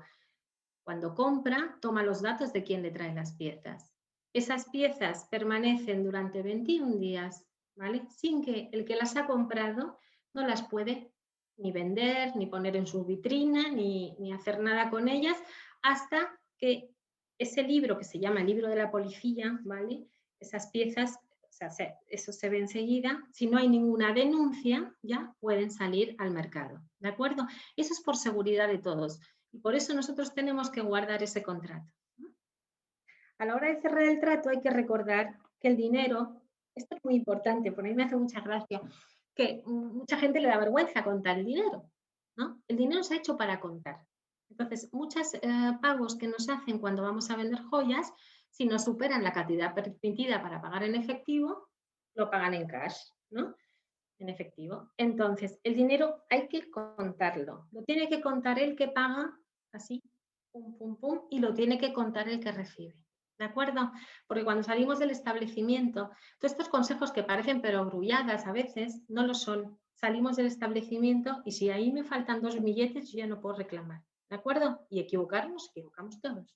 Cuando compra, toma los datos de quién le trae las piezas. Esas piezas permanecen durante 21 días, ¿vale? Sin que el que las ha comprado no las puede ni vender, ni poner en su vitrina, ni hacer nada con ellas, hasta que ese libro, que se llama el libro de la policía, ¿vale? Esas piezas, o sea, eso se ve enseguida. Si no hay ninguna denuncia, ya pueden salir al mercado, ¿de acuerdo? Eso es por seguridad de todos. Y por eso nosotros tenemos que guardar ese contrato. A la hora de cerrar el trato hay que recordar que el dinero, esto es muy importante, por ahí me hace mucha gracia, que mucha gente le da vergüenza contar el dinero, ¿no? El dinero se ha hecho para contar. Entonces, muchos pagos que nos hacen cuando vamos a vender joyas, si no superan la cantidad permitida para pagar en efectivo, lo pagan en cash, ¿no? En efectivo. Entonces, el dinero hay que contarlo. Lo tiene que contar el que paga, así, pum, pum, pum, y lo tiene que contar el que recibe. ¿De acuerdo? Porque cuando salimos del establecimiento, todos estos consejos que parecen pero grulladas a veces, no lo son. Salimos del establecimiento y si ahí me faltan 2 billetes, yo ya no puedo reclamar. ¿De acuerdo? Y equivocarnos, equivocamos todos.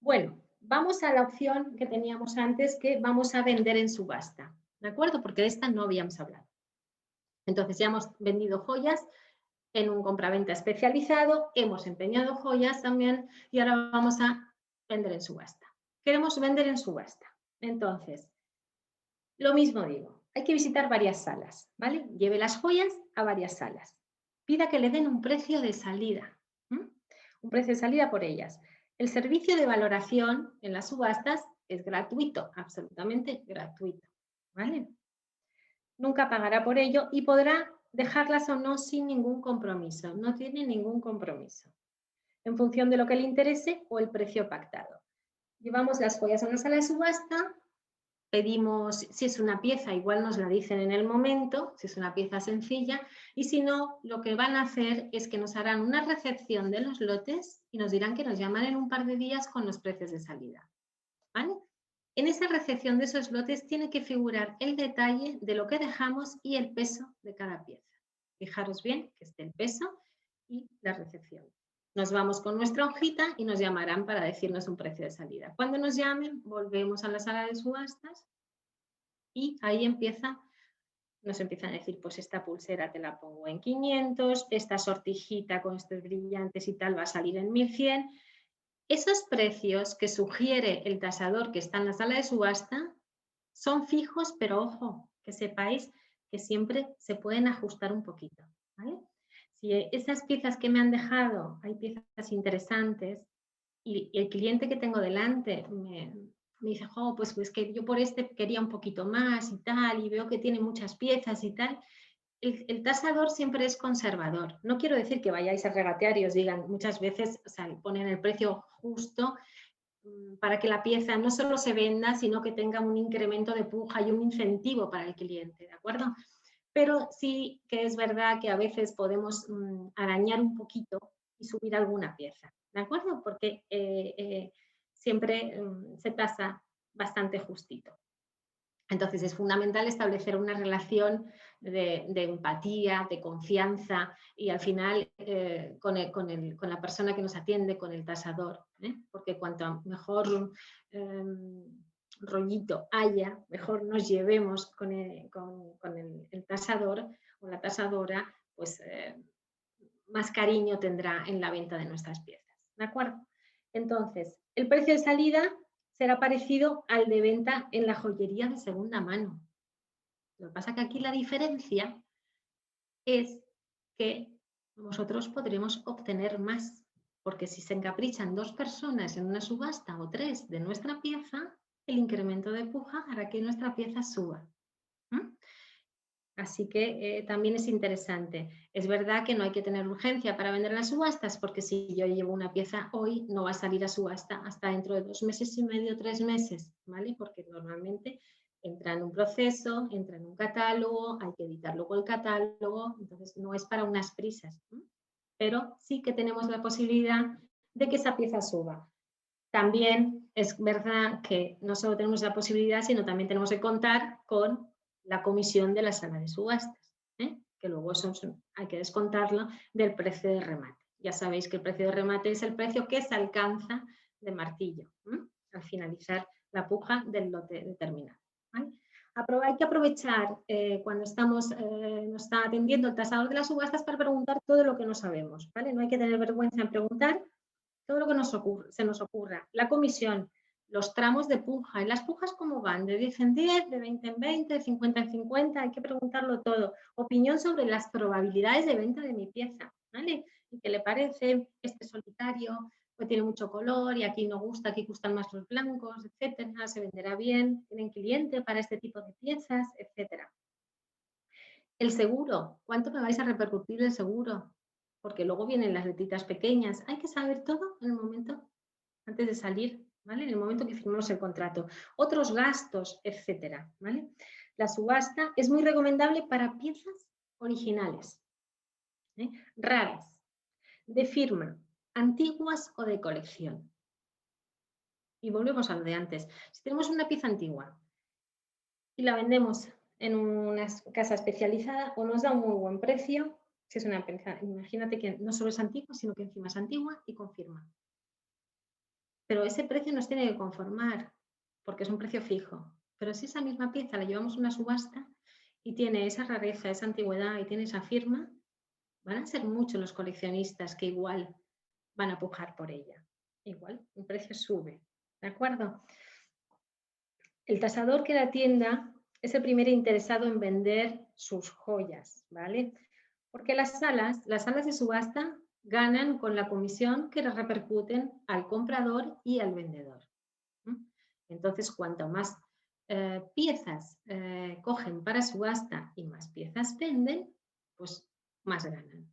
Bueno, vamos a la opción que teníamos antes, que vamos a vender en subasta. ¿De acuerdo? Porque de esta no habíamos hablado. Entonces ya hemos vendido joyas en un compraventa especializado, hemos empeñado joyas también y ahora vamos a vender en subasta. Queremos vender en subasta. Entonces, lo mismo digo, hay que visitar varias salas, ¿vale? Lleve las joyas a varias salas. Pida que le den un precio de salida, un precio de salida por ellas. El servicio de valoración en las subastas es gratuito, absolutamente gratuito, ¿vale? Nunca pagará por ello y podrá dejarlas o no sin ningún compromiso. No tiene ningún compromiso. En función de lo que le interese o el precio pactado. Llevamos las joyas a una sala de subasta, pedimos, si es una pieza, igual nos la dicen en el momento, si es una pieza sencilla, y si no, lo que van a hacer es que nos harán una recepción de los lotes y nos dirán que nos llaman en un par de días con los precios de salida. ¿Vale? En esa recepción de esos lotes tiene que figurar el detalle de lo que dejamos y el peso de cada pieza. Fijaros bien que esté el peso y la recepción. Nos vamos con nuestra hojita y nos llamarán para decirnos un precio de salida. Cuando nos llamen, volvemos a la sala de subastas y ahí nos empiezan a decir, pues esta pulsera te la pongo en 500, esta sortijita con estos brillantes y tal va a salir en 1100. Esos precios que sugiere el tasador que está en la sala de subasta son fijos, pero ojo, que sepáis que siempre se pueden ajustar un poquito, ¿vale? Si esas piezas que me han dejado, hay piezas interesantes, y el cliente que tengo delante me dice, oh, pues que yo por este quería un poquito más y tal, y veo que tiene muchas piezas y tal. El tasador siempre es conservador. No quiero decir que vayáis a regatear y os digan muchas veces, o sea, ponen el precio justo para que la pieza no solo se venda, sino que tenga un incremento de puja y un incentivo para el cliente, ¿de acuerdo? Pero sí que es verdad que a veces podemos arañar un poquito y subir alguna pieza, ¿de acuerdo? Porque siempre se tasa bastante justito. Entonces es fundamental establecer una relación de empatía, de confianza y al final con la persona que nos atiende, con el tasador, porque cuanto mejor rollito haya, mejor nos llevemos con el tasador o la tasadora, pues más cariño tendrá en la venta de nuestras piezas. ¿De acuerdo? Entonces, el precio de salida será parecido al de venta en la joyería de segunda mano. Lo que pasa es que aquí la diferencia es que nosotros podremos obtener más, porque si se encaprichan 2 personas en una subasta o 3 de nuestra pieza, el incremento de puja hará que nuestra pieza suba. Así que también es interesante. Es verdad que no hay que tener urgencia para vender las subastas, porque si yo llevo una pieza hoy, no va a salir a subasta hasta dentro de 2 meses y medio, 3 meses, ¿vale? Porque normalmente entra en un proceso, entra en un catálogo, hay que editar luego el catálogo, entonces no es para unas prisas, ¿no? Pero sí que tenemos la posibilidad de que esa pieza suba. También es verdad que no solo tenemos la posibilidad, sino también tenemos que contar con la comisión de la sala de subastas, que luego hay que descontarlo del precio de remate. Ya sabéis que el precio de remate es el precio que se alcanza de martillo al finalizar la puja del lote determinado. ¿Vale? Hay que aprovechar cuando nos está atendiendo el tasador de las subastas para preguntar todo lo que no sabemos. ¿Vale? No hay que tener vergüenza en preguntar todo lo que se nos ocurra. La comisión, los tramos de puja. ¿Y las pujas cómo van? ¿De 10 en 10, de 20 en 20, de 50 en 50? Hay que preguntarlo todo. Opinión sobre las probabilidades de venta de mi pieza. ¿Vale? ¿Y qué le parece? Este solitario pues tiene mucho color y aquí no gusta, aquí gustan más los blancos, etcétera. Se venderá bien, tienen cliente para este tipo de piezas, etcétera. El seguro, ¿cuánto me vais a repercutir el seguro? Porque luego vienen las letritas pequeñas. Hay que saber todo en el momento, antes de salir, ¿vale? En el momento que firmamos el contrato. Otros gastos, etcétera, ¿vale? La subasta es muy recomendable para piezas originales, raras, de firma, antiguas o de colección. Y volvemos a lo de antes. Si tenemos una pieza antigua y la vendemos en una casa especializada o nos da un muy buen precio, si es una pieza, imagínate que no solo es antigua, sino que encima es antigua y con firma. Pero ese precio nos tiene que conformar, porque es un precio fijo. Pero si esa misma pieza la llevamos a una subasta y tiene esa rareza, esa antigüedad y tiene esa firma, van a ser muchos los coleccionistas que igual van a pujar por ella. Igual, el precio sube, ¿de acuerdo? El tasador que la atienda es el primer interesado en vender sus joyas, ¿vale? Porque las salas de subasta ganan con la comisión que le repercuten al comprador y al vendedor. Entonces, cuanto más piezas cogen para subasta y más piezas venden, pues más ganan.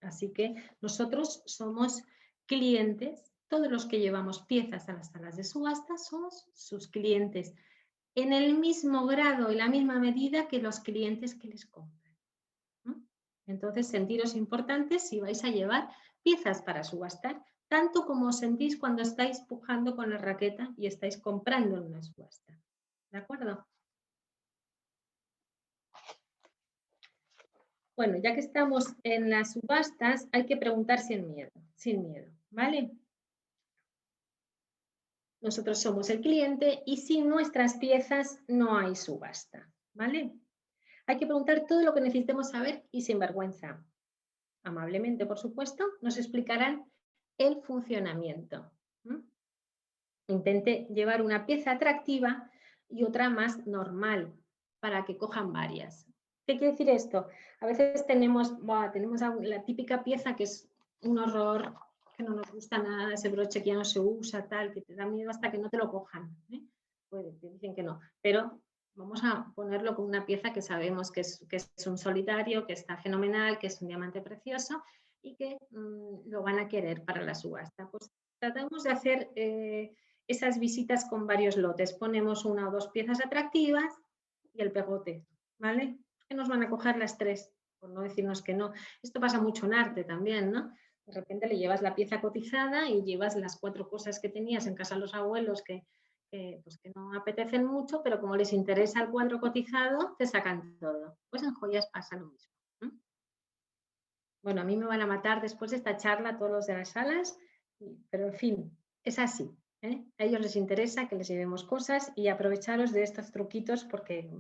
Así que nosotros somos clientes, todos los que llevamos piezas a las salas de subasta somos sus clientes en el mismo grado y la misma medida que los clientes que les compran. Entonces, sentiros importantes si vais a llevar piezas para subastar, tanto como os sentís cuando estáis pujando con la raqueta y estáis comprando en una subasta. ¿De acuerdo? Bueno, ya que estamos en las subastas, hay que preguntar sin miedo, ¿vale? Nosotros somos el cliente y sin nuestras piezas no hay subasta, ¿vale? Hay que preguntar todo lo que necesitemos saber y sin vergüenza. Amablemente, por supuesto, nos explicarán el funcionamiento. Intente llevar una pieza atractiva y otra más normal para que cojan varias. ¿Qué quiere decir esto? A veces tenemos la típica pieza que es un horror, que no nos gusta nada, ese broche que ya no se usa, tal, que te da miedo hasta que no te lo cojan. Pues te dicen que no, pero vamos a ponerlo con una pieza que sabemos que es un solitario, que está fenomenal, que es un diamante precioso y que lo van a querer para la subasta. Pues tratamos de hacer esas visitas con varios lotes. Ponemos una o dos piezas atractivas y el pegote, ¿vale? Que nos van a coger las tres, por no decirnos que no. Esto pasa mucho en arte también, ¿no? De repente le llevas la pieza cotizada y llevas las 4 cosas que tenías en casa de los abuelos que pues que no apetecen mucho, pero como les interesa el cuadro cotizado, te sacan todo. Pues en joyas pasa lo mismo. Bueno, a mí me van a matar después de esta charla todos los de las salas, pero en fin, es así. A ellos les interesa que les llevemos cosas y aprovecharos de estos truquitos porque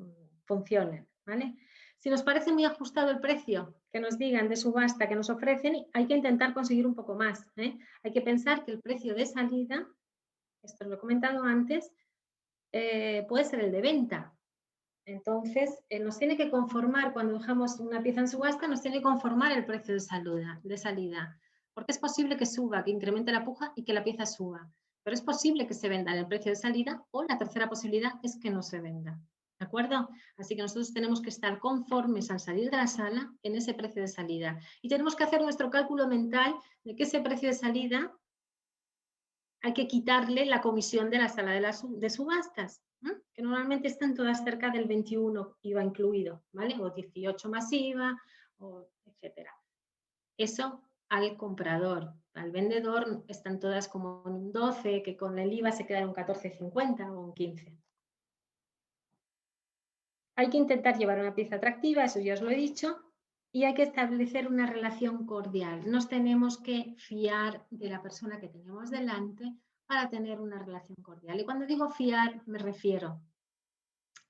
funcionan, ¿vale? Si nos parece muy ajustado el precio que nos digan de subasta que nos ofrecen, hay que intentar conseguir un poco más. Hay que pensar que el precio de salida, esto lo he comentado antes, puede ser el de venta. Entonces, nos tiene que conformar, cuando dejamos una pieza en subasta, nos tiene que conformar el precio de salida. Porque es posible que suba, que incremente la puja y que la pieza suba. Pero es posible que se venda en el precio de salida o la tercera posibilidad es que no se venda. ¿De acuerdo? Así que nosotros tenemos que estar conformes al salir de la sala en ese precio de salida. Y tenemos que hacer nuestro cálculo mental de que ese precio de salida hay que quitarle la comisión de la sala de subastas, que normalmente están todas cerca del 21 IVA incluido, ¿vale? O 18 más IVA, etcétera. Eso al comprador. Al vendedor están todas como en un 12, que con el IVA se queda en un 14,50 o un 15. Hay que intentar llevar una pieza atractiva, eso ya os lo he dicho, y hay que establecer una relación cordial. Nos tenemos que fiar de la persona que tenemos delante para tener una relación cordial. Y cuando digo fiar, me refiero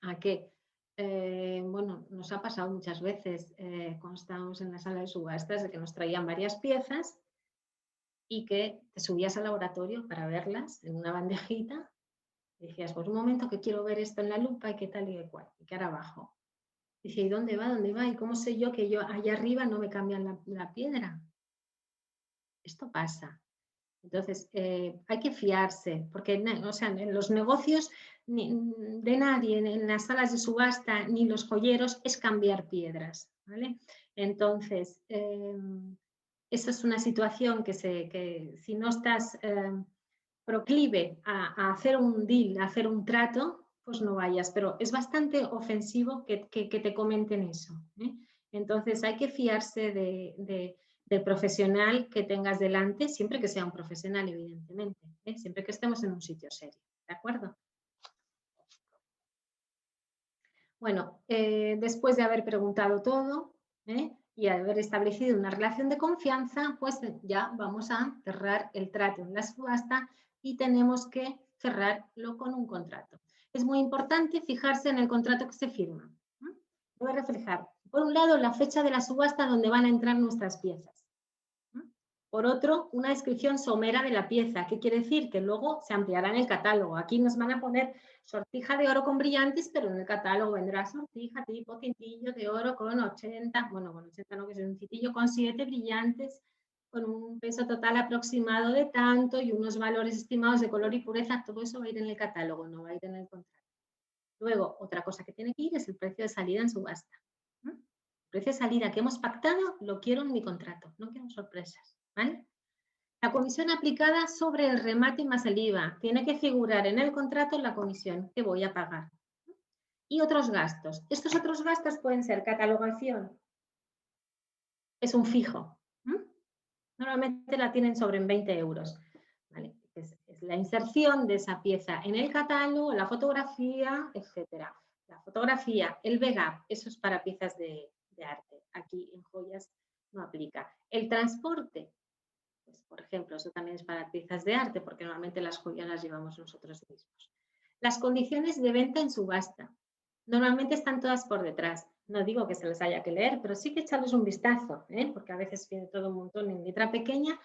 a que, bueno, nos ha pasado muchas veces cuando estábamos en la sala de subastas de que nos traían varias piezas y que te subías al laboratorio para verlas en una bandejita y decías, pues un momento que quiero ver esto en la lupa y qué tal y qué cual, y que ahora abajo. Dice, ¿y dónde va? ¿Dónde va? ¿Y cómo sé yo que yo allá arriba no me cambian la piedra? Esto pasa. Entonces, hay que fiarse, porque o sea, en los negocios de nadie, en las salas de subasta, ni los joyeros, es cambiar piedras, ¿vale? Entonces, esa es una situación que si no estás proclive a hacer un deal, a hacer un trato, pues no vayas, pero es bastante ofensivo que te comenten eso. Entonces, hay que fiarse del profesional que tengas delante, siempre que sea un profesional, evidentemente, siempre que estemos en un sitio serio, ¿de acuerdo? Bueno, después de haber preguntado todo y haber establecido una relación de confianza, pues ya vamos a cerrar el trato en la subasta y tenemos que cerrarlo con un contrato. Es muy importante fijarse en el contrato que se firma. Voy a reflejar, por un lado, la fecha de la subasta donde van a entrar nuestras piezas. Por otro, una descripción somera de la pieza. ¿Qué quiere decir? Que luego se ampliará en el catálogo. Aquí nos van a poner sortija de oro con brillantes, pero en el catálogo vendrá sortija tipo cintillo de oro con 80, bueno, con 80 no, que es un cintillo con 7 brillantes, con un peso total aproximado de tanto y unos valores estimados de color y pureza. Todo eso va a ir en el catálogo, no va a ir en el contrato. Luego, otra cosa que tiene que ir es el precio de salida en subasta. El precio de salida que hemos pactado lo quiero en mi contrato, no quiero sorpresas. ¿Vale? La comisión aplicada sobre el remate más el IVA. Tiene que figurar en el contrato la comisión que voy a pagar. Y otros gastos. Estos otros gastos pueden ser catalogación. Es un fijo. Normalmente la tienen sobre 20 euros. ¿Vale? Es la inserción de esa pieza en el catálogo, la fotografía, etc. La fotografía, el VGAP, eso es para piezas de arte. Aquí en joyas no aplica. El transporte. Pues, por ejemplo, eso también es para piezas de arte, porque normalmente las joyas las llevamos nosotros mismos. Las condiciones de venta en subasta. Normalmente están todas por detrás. No digo que se las haya que leer, pero sí que echarles un vistazo, porque a veces viene todo un montón en letra pequeña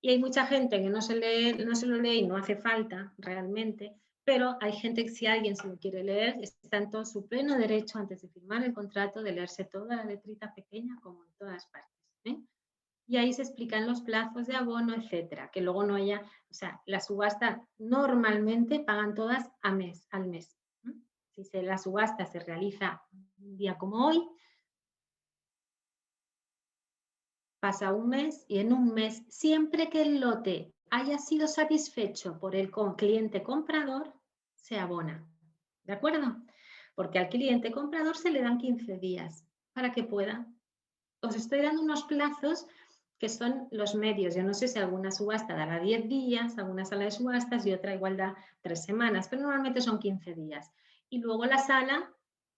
y hay mucha gente que no se lo lee y no hace falta realmente, pero hay gente que si alguien se lo quiere leer, está en todo su pleno derecho antes de firmar el contrato de leerse toda la letrita pequeña como en todas partes. Y ahí se explican los plazos de abono, etcétera, que luego no haya, o sea, la subasta normalmente pagan todas al mes. Si la subasta se realiza un día como hoy, pasa un mes y en un mes, siempre que el lote haya sido satisfecho por el cliente comprador, se abona. ¿De acuerdo? Porque al cliente comprador se le dan 15 días para que pueda. Os estoy dando unos plazos que son los medios. Yo no sé si alguna subasta dará 10 días, alguna sala de subastas y otra igual da 3 semanas, pero normalmente son 15 días. Y luego la sala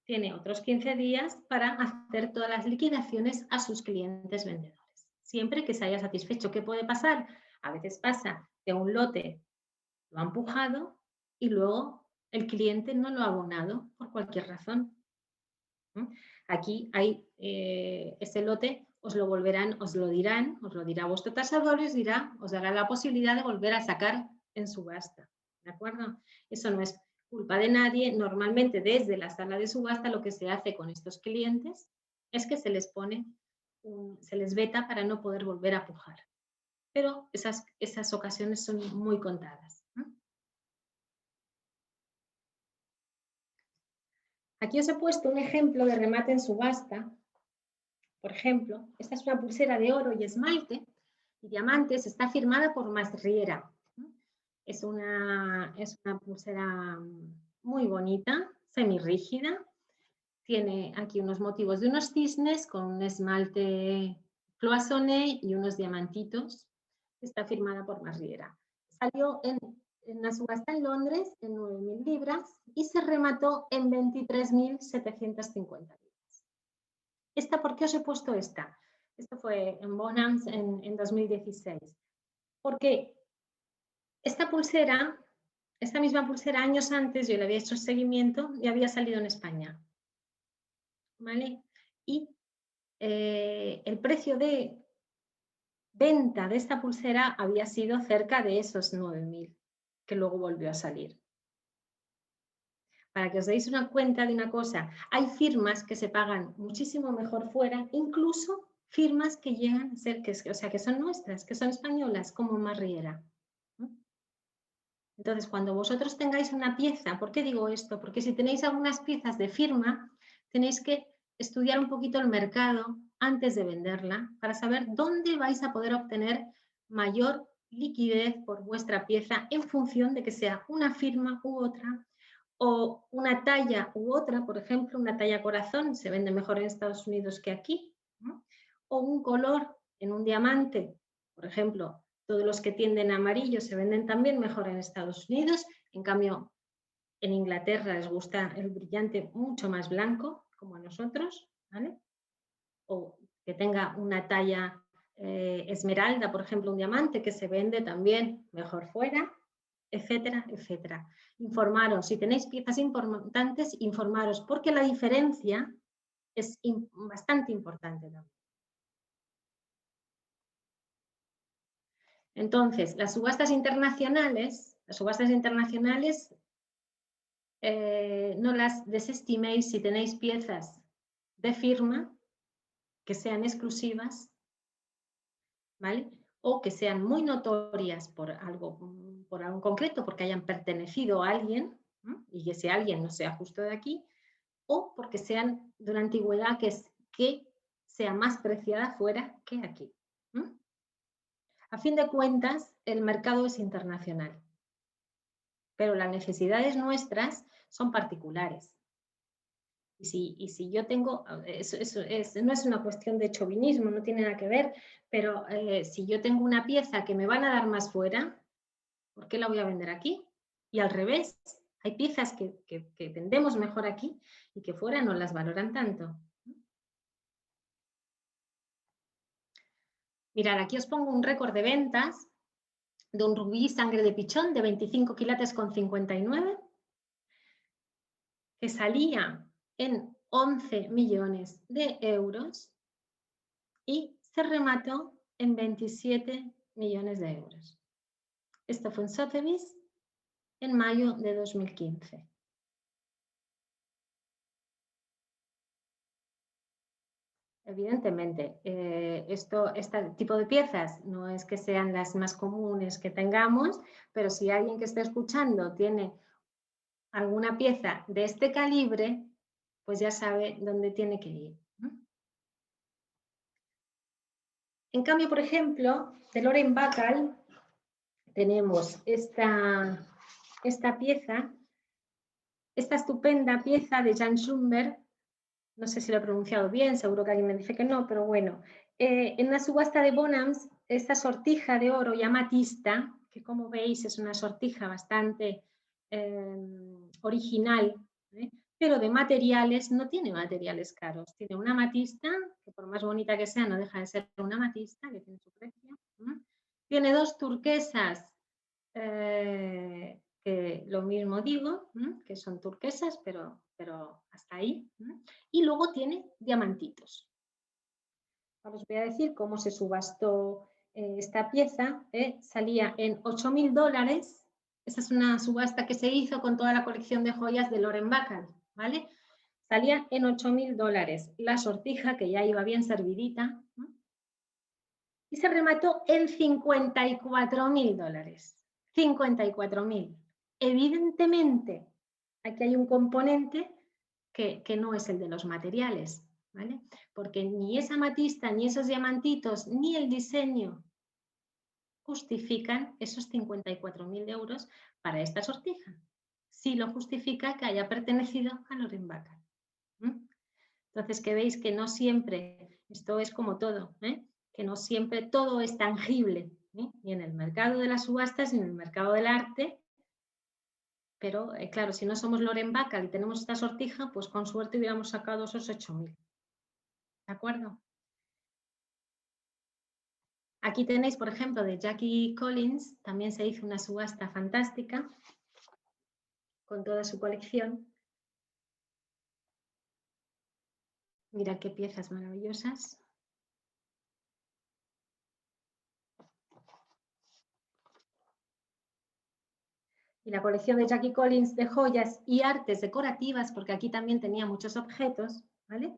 tiene otros 15 días para hacer todas las liquidaciones a sus clientes vendedores, siempre que se haya satisfecho. ¿Qué puede pasar? A veces pasa que un lote lo ha empujado y luego el cliente no lo ha abonado por cualquier razón. Aquí hay ese lote, os lo dirá vuestro tasador y os dará la posibilidad de volver a sacar en subasta. ¿De acuerdo? Eso no es culpa de nadie. Normalmente desde la sala de subasta lo que se hace con estos clientes es que se les se les veta para no poder volver a pujar. Pero esas ocasiones son muy contadas. Aquí os he puesto un ejemplo de remate en subasta. Por ejemplo, esta es una pulsera de oro y esmalte y diamantes, está firmada por Masriera. Es una pulsera muy bonita, semirrígida. Tiene aquí unos motivos de unos cisnes con un esmalte cloisonné y unos diamantitos. Está firmada por Masriera. Salió en una subasta en Londres en 9.000 libras y se remató en 23.750 libras. ¿Por qué os he puesto esta? Esto fue en Bonhams en 2016. Porque esta misma pulsera, años antes, yo le había hecho seguimiento y había salido en España. ¿Vale? Y el precio de venta de esta pulsera había sido cerca de esos 9.000, que luego volvió a salir. Para que os deis una cuenta de una cosa, hay firmas que se pagan muchísimo mejor fuera, incluso firmas que llegan a ser, que son nuestras, que son españolas, como Masriera. Entonces, cuando vosotros tengáis una pieza, ¿por qué digo esto? Porque si tenéis algunas piezas de firma, tenéis que estudiar un poquito el mercado antes de venderla para saber dónde vais a poder obtener mayor liquidez por vuestra pieza en función de que sea una firma u otra, o una talla u otra. Por ejemplo, una talla corazón se vende mejor en Estados Unidos que aquí, ¿no? O un color en un diamante, por ejemplo, todos los que tienden a amarillo se venden también mejor en Estados Unidos. En cambio, en Inglaterra les gusta el brillante mucho más blanco, como a nosotros, ¿vale? O que tenga una talla esmeralda, por ejemplo, un diamante, que se vende también mejor fuera, etcétera, etcétera. Informaros, si tenéis piezas importantes, informaros, porque la diferencia es bastante importante también. Entonces, las subastas internacionales no las desestiméis si tenéis piezas de firma que sean exclusivas, ¿vale? O que sean muy notorias por algo concreto, porque hayan pertenecido a alguien, ¿no? Y que ese alguien no sea justo de aquí, o porque sean de una antigüedad que sea más preciada fuera que aquí. A fin de cuentas, el mercado es internacional, pero las necesidades nuestras son particulares. Y si yo tengo, no es una cuestión de chauvinismo, no tiene nada que ver, pero si yo tengo una pieza que me van a dar más fuera, ¿por qué la voy a vender aquí? Y al revés, hay piezas que vendemos mejor aquí y que fuera no las valoran tanto. Mirad, aquí os pongo un récord de ventas de un rubí sangre de pichón de 25 quilates con 59, que salía en 11 millones de euros y se remató en 27 millones de euros. Esto fue en Sotheby's en mayo de 2015. Evidentemente, este tipo de piezas no es que sean las más comunes que tengamos, pero si alguien que esté escuchando tiene alguna pieza de este calibre, pues ya sabe dónde tiene que ir. En cambio, por ejemplo, de Lauren Bacall tenemos esta pieza, esta estupenda pieza de Jan Schumberg. No sé si lo he pronunciado bien, seguro que alguien me dice que no, pero bueno, En la subasta de Bonhams, esta sortija de oro y amatista, que como veis es una sortija bastante original, pero de materiales, no tiene materiales caros. Tiene una amatista, que por más bonita que sea, no deja de ser una amatista, que tiene su precio. Tiene 2 turquesas, que lo mismo digo, que son turquesas, pero hasta ahí. Y luego tiene diamantitos. Ahora os voy a decir cómo se subastó esta pieza. Salía en $8.000. Esa es una subasta que se hizo con toda la colección de joyas de Lauren Bacall, ¿vale? Salía en $8.000 la sortija, que ya iba bien servidita, y se remató en $54.000. 54.000. Evidentemente, aquí hay un componente que no es el de los materiales, ¿vale? Porque ni esa amatista, ni esos diamantitos, ni el diseño justifican esos 54.000 euros para esta sortija. Sí lo justifica que haya pertenecido a Lauren Bacall. Entonces, que veis que no siempre, esto es como todo, que no siempre todo es tangible, ni en el mercado de las subastas, ni en el mercado del arte. Pero, claro, si no somos Lauren Bacall y tenemos esta sortija, pues con suerte hubiéramos sacado esos 8.000. ¿De acuerdo? Aquí tenéis, por ejemplo, de Jackie Collins, también se hizo una subasta fantástica con toda su colección. Mirad qué piezas maravillosas. Y la colección de Jackie Collins de joyas y artes decorativas, porque aquí también tenía muchos objetos, ¿vale?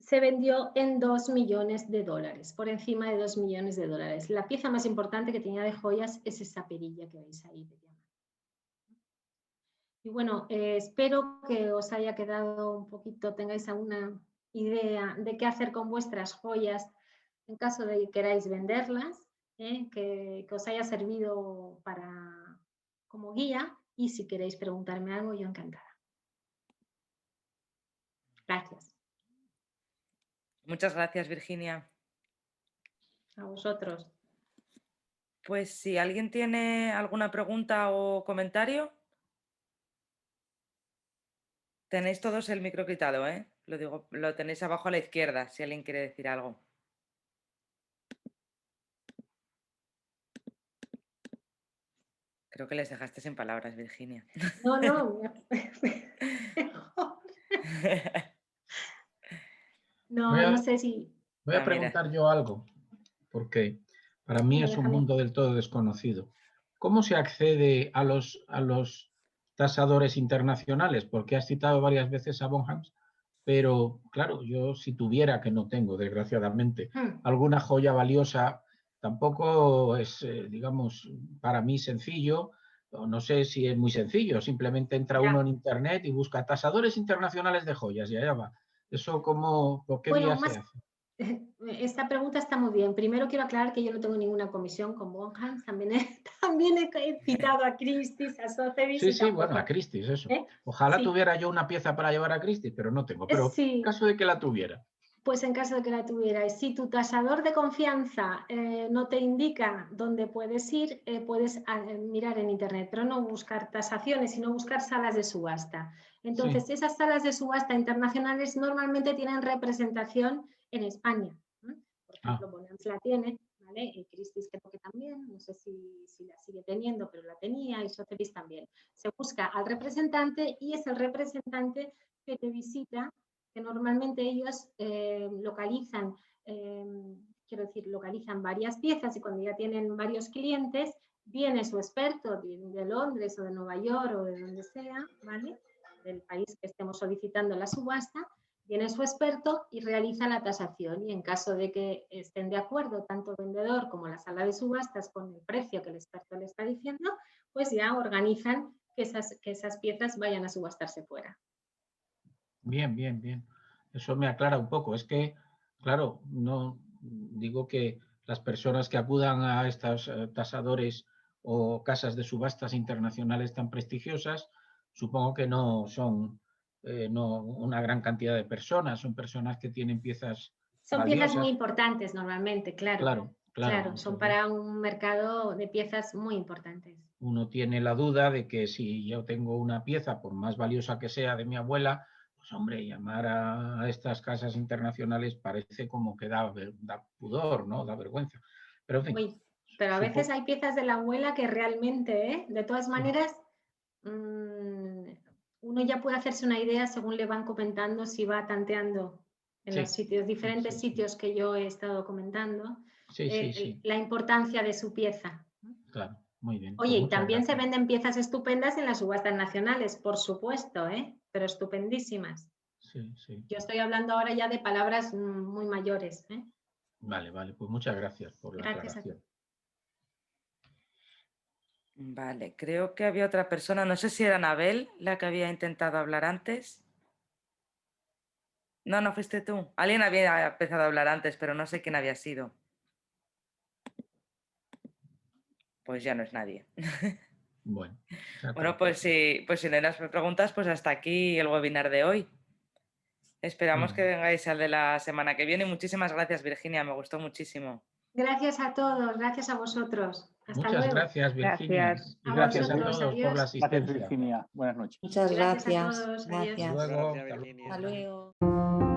Se vendió en $2 millones, por encima de $2 millones. La pieza más importante que tenía de joyas es esa perilla que veis ahí. Y bueno, espero que os haya quedado un poquito, tengáis alguna idea de qué hacer con vuestras joyas en caso de que queráis venderlas, que os haya servido como guía, y si queréis preguntarme algo, yo encantada. Gracias. Muchas gracias, Virginia. A vosotros. Pues si alguien tiene alguna pregunta o comentario, tenéis todos el micro quitado, ¿eh? Lo digo, lo tenéis abajo a la izquierda, si alguien quiere decir algo. Creo que les dejaste sin palabras, Virginia. No, no sé si... Voy a preguntar yo algo, porque para mí es un mundo del todo desconocido. ¿Cómo se accede a los tasadores internacionales? Porque has citado varias veces a Bonhams, pero claro, yo si tuviera, que no tengo desgraciadamente, alguna joya valiosa, tampoco es, digamos, para mí sencillo. No sé si es muy sencillo, simplemente entra uno en internet y busca tasadores internacionales de joyas y allá va. ¿Eso cómo, por qué vía se hace? Esta pregunta está muy bien. Primero quiero aclarar que yo no tengo ninguna comisión con Bonhams. También he citado a Christie's, a Sotheby's. Sí, bueno, a Christie's, eso. Ojalá tuviera yo una pieza para llevar a Christie's, pero no tengo. Pero en caso de que la tuviera. Pues en caso de que la tuvierais, si tu tasador de confianza no te indica dónde puedes ir, puedes mirar en internet, pero no buscar tasaciones, sino buscar salas de subasta. Entonces, esas salas de subasta internacionales normalmente tienen representación en España. Por ejemplo, Bonhams la tiene, ¿vale? Christie's creo que también, no sé si la sigue teniendo, pero la tenía, y Sotheby's también. Se busca al representante y es el representante que te visita, que normalmente ellos localizan, localizan varias piezas, y cuando ya tienen varios clientes, viene su experto de Londres o de Nueva York o de donde sea, ¿vale? Del país que estemos solicitando la subasta, viene su experto y realiza la tasación, y en caso de que estén de acuerdo tanto el vendedor como la sala de subastas con el precio que el experto le está diciendo, pues ya organizan que esas piezas vayan a subastarse fuera. Bien. Eso me aclara un poco. Es que, claro, no digo que las personas que acudan a estos tasadores o casas de subastas internacionales tan prestigiosas, supongo que no son no una gran cantidad de personas, son personas que tienen piezas Son piezas valiosas. muy importantes normalmente, claro. Claro. Son Entonces, para un mercado de piezas muy importantes. uno tiene la duda de que si yo tengo una pieza, por más valiosa que sea, de mi abuela, pues hombre, llamar a estas casas internacionales parece como que da pudor, ¿no? Da vergüenza. Pero en fin, Uy, pero a veces hay piezas de la abuela que realmente, de todas maneras, uno ya puede hacerse una idea según le van comentando si va tanteando en los sitios, diferentes sitios que yo he estado comentando, la importancia de su pieza. Claro, muy bien. Oye, y también se venden piezas estupendas en las subastas nacionales, por supuesto, pero estupendísimas. Sí. Yo estoy hablando ahora ya de palabras muy mayores. Vale, pues muchas gracias por la aclaración. Vale, creo que había otra persona, no sé si era Anabel la que había intentado hablar antes. No fuiste tú. Alguien había empezado a hablar antes, pero no sé quién había sido. Pues ya no es nadie. Bueno, pues si no hay más preguntas, pues hasta aquí el webinar de hoy. Esperamos que vengáis al de la semana que viene. Muchísimas gracias, Virginia, me gustó muchísimo. Gracias a todos, gracias a vosotros. Hasta luego. Muchas gracias, Virginia. Gracias. Y gracias a vosotros, todos por la asistencia. Gracias, Virginia. Buenas noches. Muchas Gracias gracias. a todos. Gracias. Adiós. Hasta luego. Gracias, Virginia. Hasta luego.